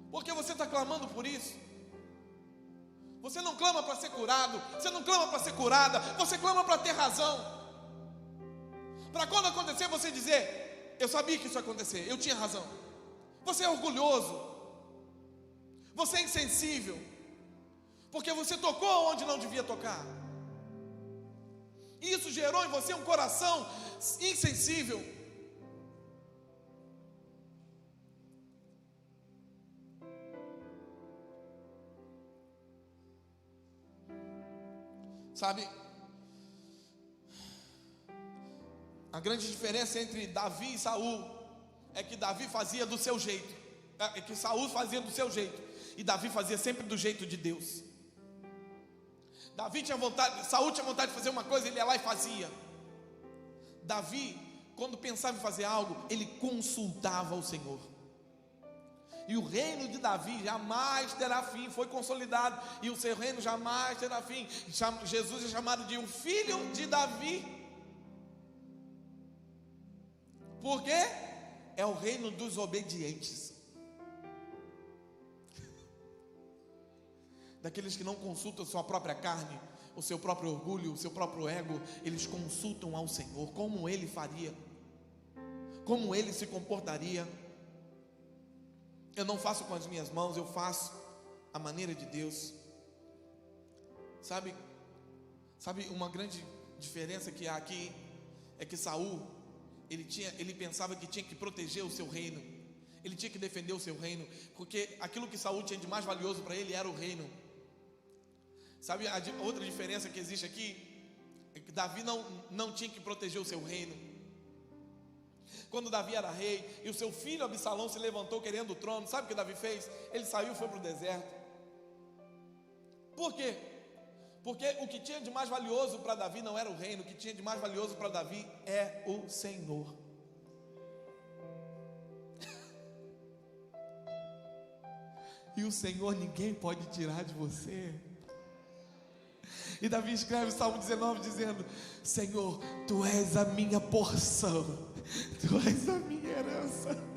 porque você está clamando por isso. Você não clama para ser curado, você não clama para ser curada, você clama para ter razão, para quando acontecer você dizer: eu sabia que isso ia acontecer, eu tinha razão. Você é orgulhoso, você é insensível, porque você tocou onde não devia tocar. Isso gerou em você um coração insensível. Sabe, a grande diferença entre Davi e Saul é que Davi fazia do seu jeito, é que Saul fazia do seu jeito, e Davi fazia sempre do jeito de Deus. Saul tinha vontade de fazer uma coisa, ele ia lá e fazia. Davi, quando pensava em fazer algo, ele consultava o Senhor. E o reino de Davi jamais terá fim, foi consolidado, e o seu reino jamais terá fim. Jesus é chamado de um filho de Davi. Por quê? É o reino dos obedientes, daqueles que não consultam sua própria carne, o seu próprio orgulho, o seu próprio ego. Eles consultam ao Senhor, como Ele faria, como Ele se comportaria. Eu não faço com as minhas mãos, eu faço a maneira de Deus. Sabe uma grande diferença que há aqui é que Saul, ele pensava que tinha que proteger o seu reino, ele tinha que defender o seu reino, porque aquilo que Saul tinha de mais valioso para ele era o reino. Sabe a outra diferença que existe aqui? É que Davi não tinha que proteger o seu reino. Quando Davi era rei e o seu filho Absalão se levantou querendo o trono, sabe o que Davi fez? Ele saiu e foi para o deserto. Por quê? Porque o que tinha de mais valioso para Davi não era o reino, o que tinha de mais valioso para Davi é o Senhor. E o Senhor ninguém pode tirar de você. E Davi escreve o Salmo 19 dizendo: Senhor, Tu és a minha porção, Tu és a minha herança.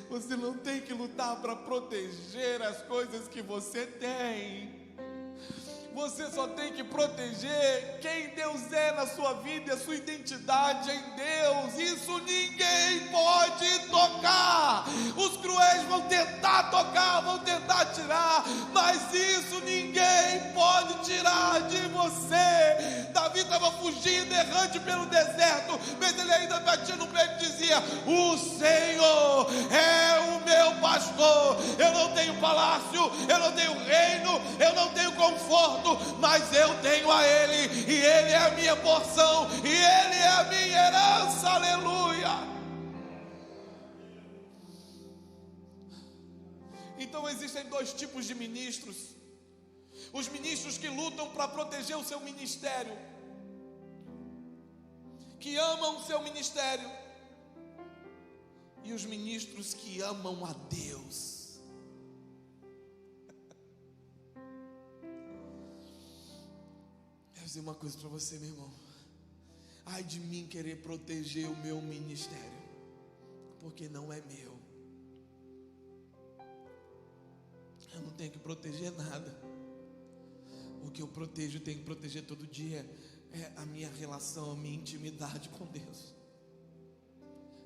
Você não tem que lutar para proteger as coisas que você tem. Você só tem que proteger quem Deus é na sua vida e a sua identidade em Deus. Isso ninguém pode tocar. Os cruéis vão tentar tocar, vão tentar tirar, mas isso ninguém pode tirar de você. Davi estava fugindo, errante pelo deserto, mas ele ainda batia no peito e dizia: o Senhor é o meu pastor. Eu não tenho palácio, eu não tenho reino, eu não tenho conforto, mas eu tenho a Ele, e Ele é a minha porção, e Ele é a minha herança. Aleluia. Então existem dois tipos de ministros: os ministros que lutam para proteger o seu ministério, que amam o seu ministério, e os ministros que amam a Deus. Vou dizer uma coisa para você, meu irmão: ai de mim querer proteger o meu ministério, porque não é meu. Eu não tenho que proteger nada. O que eu protejo, tenho que proteger todo dia é a minha relação, a minha intimidade com Deus.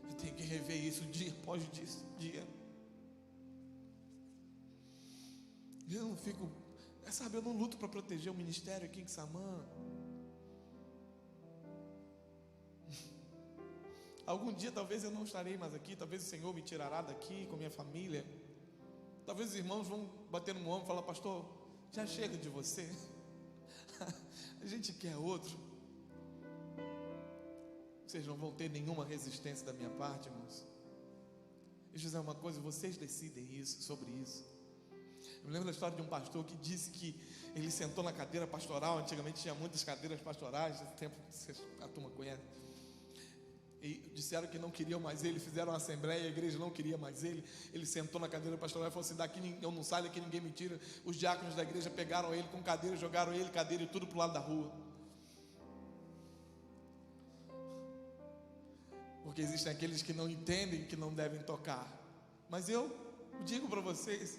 Eu tenho que rever isso dia após dia. Eu não fico, sabe, eu não luto para proteger o ministério aqui em Quissamã. Algum dia talvez eu não estarei mais aqui, talvez o Senhor me tirará daqui com minha família. Talvez os irmãos vão bater no ombro e falar: pastor, já chega de você. A gente quer outro. Vocês não vão ter nenhuma resistência da minha parte, irmãos. Deixa eu dizer uma coisa: vocês decidem isso, sobre isso. Eu me lembro da história de um pastor que disse que ele sentou na cadeira pastoral. Antigamente tinha muitas cadeiras pastorais, nesse tempo a turma conhece. E disseram que não queriam mais ele, fizeram uma assembleia, a igreja não queria mais ele. Ele sentou na cadeira pastoral e falou assim: daqui eu não saio, daqui ninguém me tira. Os diáconos da igreja pegaram ele com cadeira, jogaram ele, cadeira e tudo para o lado da rua. Porque existem aqueles que não entendem que não devem tocar. Mas eu digo para vocês: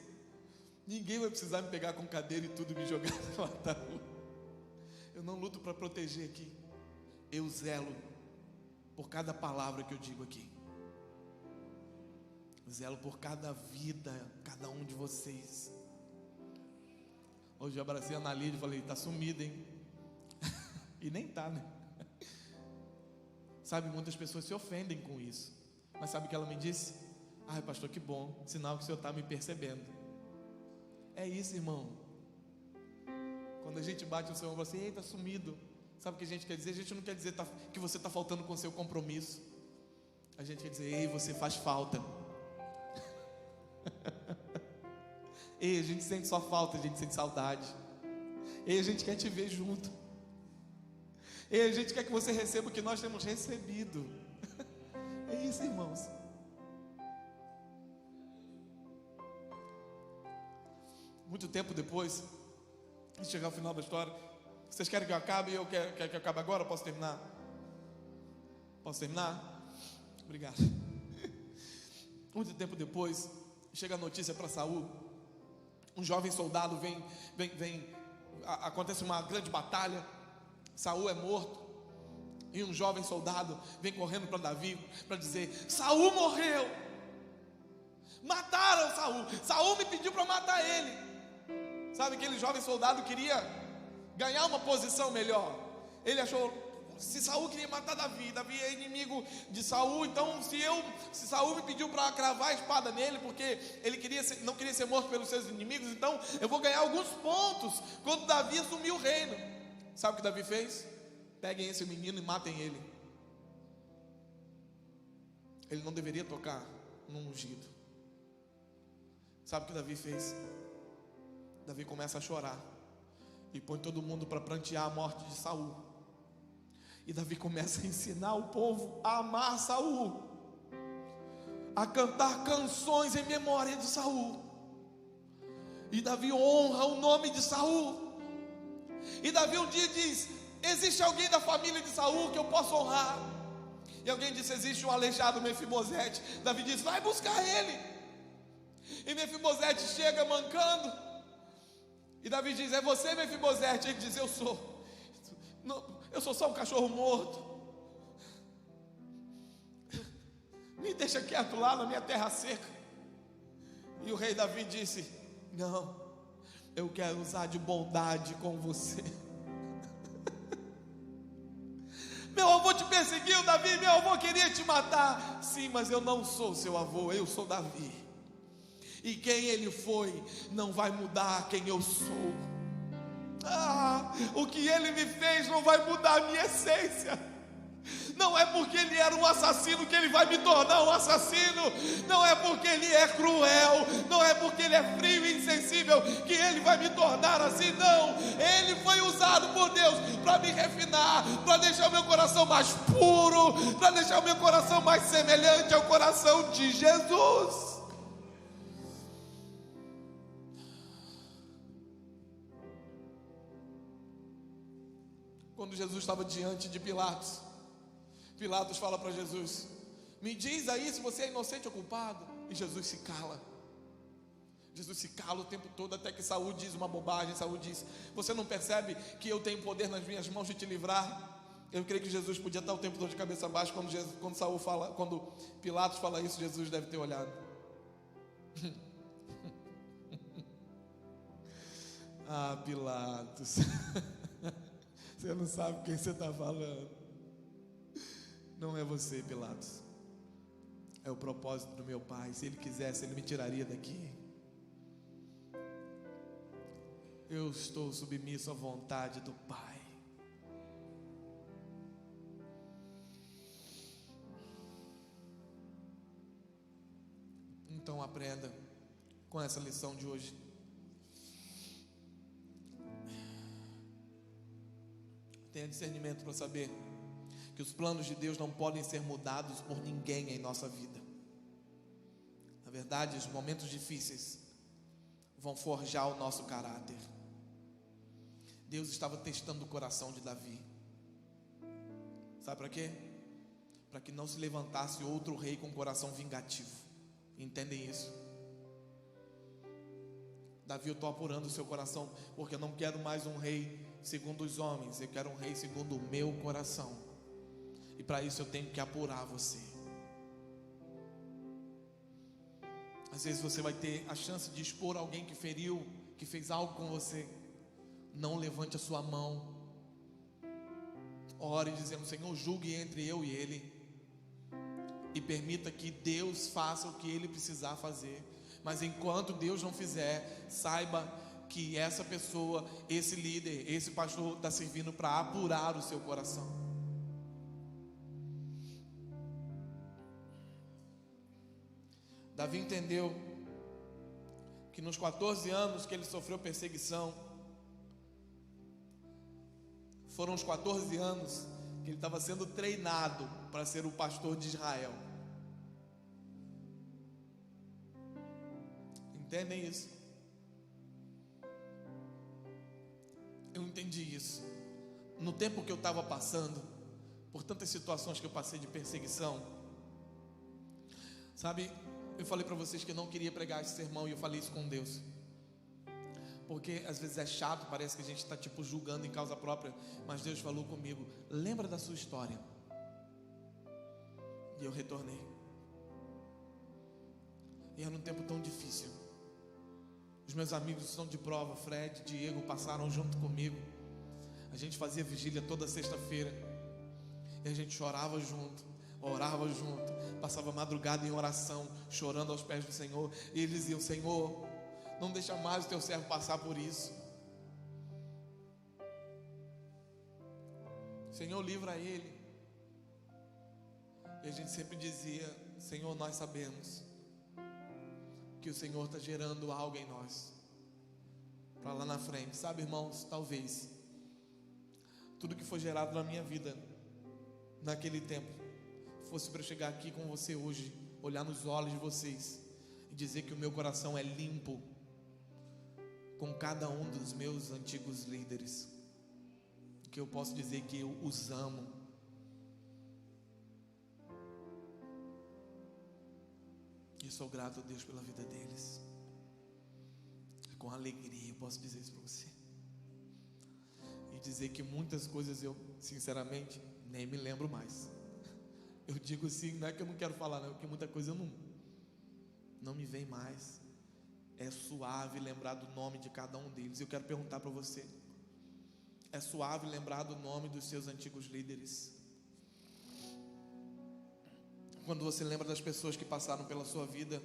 ninguém vai precisar me pegar com cadeira e tudo e me jogar do lado da rua. Eu não luto para proteger aqui. Eu zelo por cada palavra que eu digo aqui. Zelo por cada vida, cada um de vocês. Hoje eu abracei a Ana Lídia e falei: está sumida, hein? E nem está, né? Sabe, muitas pessoas se ofendem com isso. Mas sabe o que ela me disse? Ai, pastor, que bom, sinal que o Senhor está me percebendo. É isso, irmão. Quando a gente bate no seu ombro assim: ei, está sumido. Sabe o que a gente quer dizer? A gente não quer dizer que você está faltando com o seu compromisso. A gente quer dizer: ei, você faz falta. Ei, a gente sente só falta, a gente sente saudade. Ei, a gente quer te ver junto. Ei, a gente quer que você receba o que nós temos recebido. É isso, irmãos. Muito tempo depois de chegar ao final da história, vocês querem que eu acabe? Eu quero que eu acabe agora? Posso terminar? Posso terminar? Obrigado. Muito tempo depois, chega a notícia para Saul. Um jovem soldado vem, acontece uma grande batalha. Saul é morto. E um jovem soldado vem correndo para Davi para dizer: Saul morreu. Mataram Saul. Saul me pediu para matar ele. Sabe, aquele jovem soldado queria ganhar uma posição melhor. Ele achou: se Saul queria matar Davi, Davi é inimigo de Saul, então se Saul me pediu para cravar a espada nele, porque ele não queria ser morto pelos seus inimigos, então eu vou ganhar alguns pontos quando Davi assumir o reino. Sabe o que Davi fez? Peguem esse menino e matem ele. Ele não deveria tocar num ungido. Sabe o que Davi fez? Davi começa a chorar e põe todo mundo para prantear a morte de Saul. E Davi começa a ensinar o povo a amar Saul, a cantar canções em memória de Saul. E Davi honra o nome de Saul. E Davi um dia diz: existe alguém da família de Saul que eu possa honrar? E alguém disse: existe um aleijado Mefibosete. Davi diz: vai buscar ele. E Mefibosete chega mancando. E Davi diz: é você, Mefibosete? Ele diz: eu sou. Não, eu sou só um cachorro morto. Me deixa quieto lá na minha terra seca. E o rei Davi disse: não, eu quero usar de bondade com você. Meu avô te perseguiu, Davi, meu avô queria te matar. Sim, mas eu não sou seu avô, eu sou Davi. E quem ele foi não vai mudar quem eu sou. O que ele me fez não vai mudar a minha essência. Não é porque ele era um assassino que ele vai me tornar um assassino. Não é porque ele é cruel, não é porque ele é frio e insensível que ele vai me tornar assim. Não, ele foi usado por Deus para me refinar, para deixar o meu coração mais puro, para deixar o meu coração mais semelhante ao coração de Jesus. Quando Jesus estava diante de Pilatos, Pilatos fala para Jesus: me diz aí se você é inocente ou culpado. E Jesus se cala. Jesus se cala o tempo todo, até que Saul diz uma bobagem. Saul diz: você não percebe que eu tenho poder nas minhas mãos de te livrar? Eu creio que Jesus podia estar o tempo todo de cabeça baixa. Quando Pilatos fala isso, Jesus deve ter olhado. Pilatos, você não sabe quem você está falando. Não é você, Pilatos. É o propósito do meu Pai. Se Ele quisesse, Ele me tiraria daqui. Eu estou submisso à vontade do Pai. Então aprenda com essa lição de hoje. Tenha discernimento para saber que os planos de Deus não podem ser mudados por ninguém em nossa vida. Na verdade, os momentos difíceis vão forjar o nosso caráter. Deus estava testando o coração de Davi. Sabe para quê? Para que não se levantasse outro rei com coração vingativo. Entendem isso? Davi, eu estou apurando o seu coração, porque eu não quero mais um rei segundo os homens, eu quero um rei segundo o meu coração. E para isso eu tenho que apurar você. Às vezes você vai ter a chance de expor alguém que feriu, que fez algo com você. Não levante a sua mão. Ore dizendo: Senhor, julgue entre eu e ele. E permita que Deus faça o que ele precisar fazer. Mas enquanto Deus não fizer, saiba que essa pessoa, esse líder, esse pastor está servindo para apurar o seu coração. Davi entendeu que nos 14 anos que ele sofreu perseguição, foram os 14 anos que ele estava sendo treinado para ser o pastor de Israel. Entendem isso? Eu entendi isso. No tempo que eu estava passando, por tantas situações que eu passei de perseguição, sabe, eu falei para vocês que eu não queria pregar esse sermão, e eu falei isso com Deus, porque às vezes é chato, parece que a gente está tipo julgando em causa própria, mas Deus falou comigo: lembra da sua história. E eu retornei. E era um tempo tão difícil. Os meus amigos estão de prova, Fred, Diego, passaram junto comigo. A gente fazia vigília toda sexta-feira, e a gente chorava junto, orava junto, passava madrugada em oração, chorando aos pés do Senhor. E eles diziam: Senhor, não deixa mais o teu servo passar por isso. Senhor, livra ele. E a gente sempre dizia: Senhor, nós sabemos que o Senhor está gerando algo em nós para lá na frente. Sabe, irmãos, talvez tudo que foi gerado na minha vida naquele tempo fosse para eu chegar aqui com você hoje, olhar nos olhos de vocês e dizer que o meu coração é limpo, com cada um dos meus antigos líderes, que eu posso dizer que eu os amo. E sou grato a Deus pela vida deles. Com alegria eu posso dizer isso para você. E dizer que muitas coisas eu, sinceramente, nem me lembro mais. Eu digo assim, não é que eu não quero falar, não, porque muita coisa não me vem mais. É suave lembrar do nome de cada um deles. Eu quero perguntar para você: é suave lembrar do nome dos seus antigos líderes? Quando você lembra das pessoas que passaram pela sua vida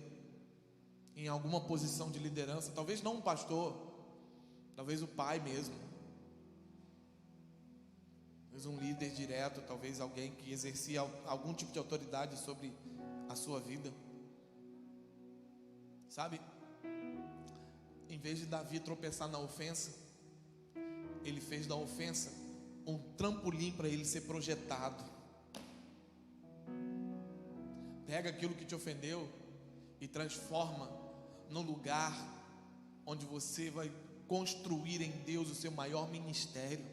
em alguma posição de liderança, talvez não um pastor, talvez o pai mesmo, talvez um líder direto, talvez alguém que exercia algum tipo de autoridade sobre a sua vida. Sabe, em vez de Davi tropeçar na ofensa, ele fez da ofensa um trampolim para ele ser projetado. Pega aquilo que te ofendeu e transforma no lugar onde você vai construir em Deus o seu maior ministério.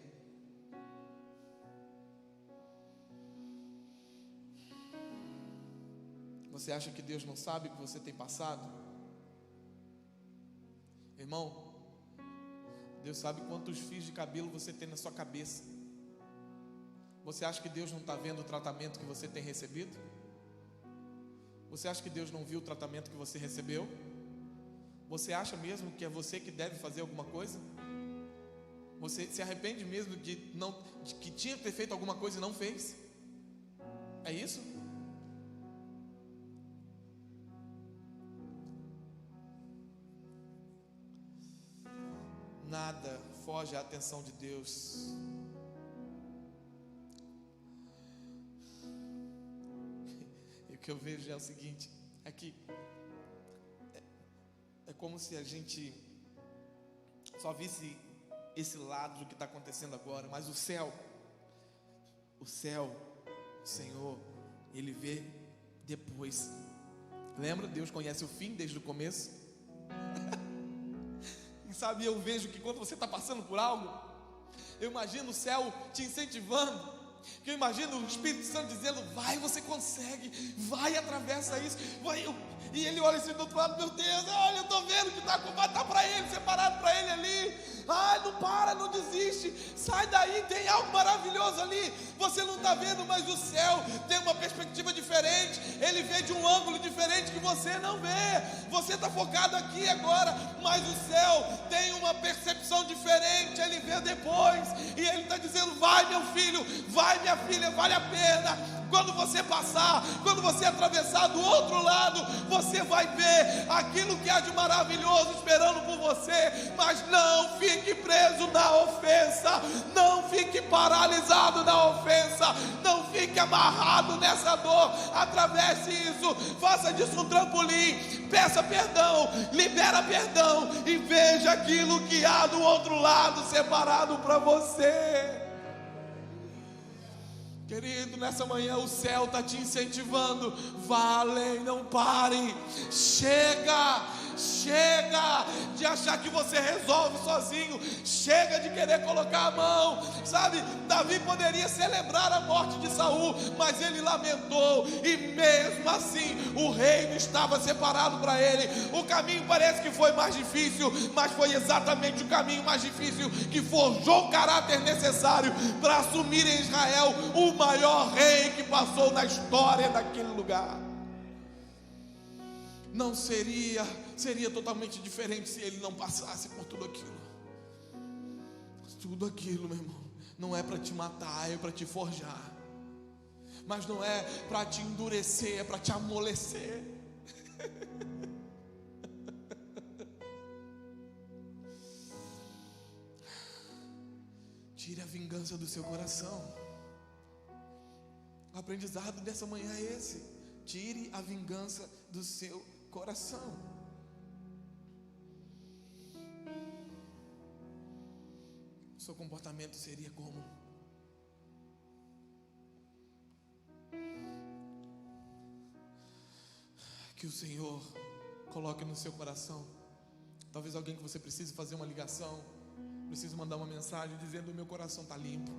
Você acha que Deus não sabe o que você tem passado? Irmão, Deus sabe quantos fios de cabelo você tem na sua cabeça. Você acha que Deus não está vendo o tratamento que você tem recebido? Você acha que Deus não viu o tratamento que você recebeu? Você acha mesmo que é você que deve fazer alguma coisa? Você se arrepende mesmo de que tinha que ter feito alguma coisa e não fez? É isso? Nada foge à atenção de Deus. E o que eu vejo é o seguinte: é que é como se a gente só visse esse lado do que está acontecendo agora, mas o céu, o Senhor, Ele vê depois. Lembra? Deus conhece o fim desde o começo. E sabe, eu vejo que quando você está passando por algo, eu imagino o céu te incentivando. Que eu imagino o Espírito Santo dizendo: vai, você consegue, vai, atravessa isso, vai. E ele olha assim do outro lado: meu Deus, olha, eu estou vendo que está para ele, separado para ele ali. Ai, não para, não desiste, sai daí, tem algo maravilhoso ali. Você não está vendo, mas o céu tem uma perspectiva diferente. Ele vê de um ângulo diferente que você não vê. Você está focado aqui agora, mas o céu tem uma percepção diferente. Ele vê depois, e ele está dizendo: vai, meu filho, vai, minha filha, vale a pena. Quando você passar, quando você atravessar do outro lado, você vai ver aquilo que há de maravilhoso esperando por você. Mas não fique preso na ofensa, não fique paralisado na ofensa, não fique amarrado nessa dor. Atravesse isso, faça disso um trampolim, peça perdão, libera perdão e veja aquilo que há do outro lado separado para você. Querido, nessa manhã o céu está te incentivando. Vá além, não pare. Chega de achar que você resolve sozinho. Chega de querer colocar a mão. Sabe, Davi poderia celebrar a morte de Saul, mas ele lamentou, e mesmo assim o reino estava separado para ele. O caminho parece que foi mais difícil, mas foi exatamente o caminho mais difícil que forjou o caráter necessário para assumir em Israel o maior rei que passou na história daquele lugar. Não seria totalmente diferente se ele não passasse por tudo aquilo. Tudo aquilo, meu irmão, não é para te matar, é para te forjar. Mas não é para te endurecer, é para te amolecer. Tire a vingança do seu coração. O aprendizado dessa manhã é esse: tire a vingança do seu coração. O seu comportamento seria como? Que o Senhor coloque no seu coração Talvez alguém que você precise fazer uma ligação, precise mandar uma mensagem dizendo: o meu coração está limpo.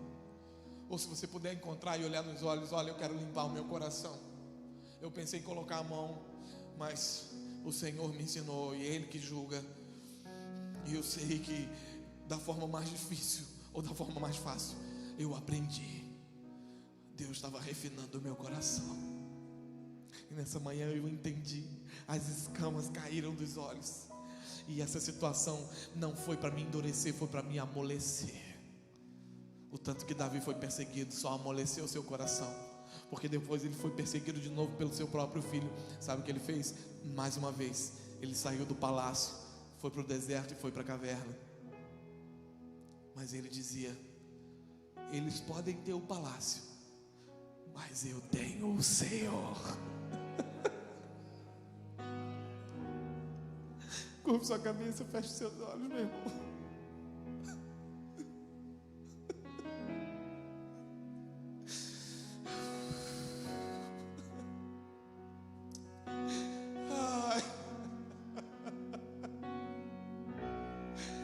Ou se você puder encontrar e olhar nos olhos: olha, eu quero limpar o meu coração. Eu pensei em colocar a mão, mas o Senhor me ensinou, e é Ele que julga. E eu sei que da forma mais difícil ou da forma mais fácil, eu aprendi. Deus estava refinando o meu coração. E nessa manhã eu entendi. As escamas caíram dos olhos. E essa situação não foi para me endurecer, foi para me amolecer. O tanto que Davi foi perseguido só amoleceu o seu coração, porque depois ele foi perseguido de novo pelo seu próprio filho. Sabe o que ele fez? Mais uma vez, ele saiu do palácio, foi para o deserto e foi para a caverna. Mas ele dizia: eles podem ter o palácio, mas eu tenho o Senhor. Curva sua cabeça, feche seus olhos, meu irmão.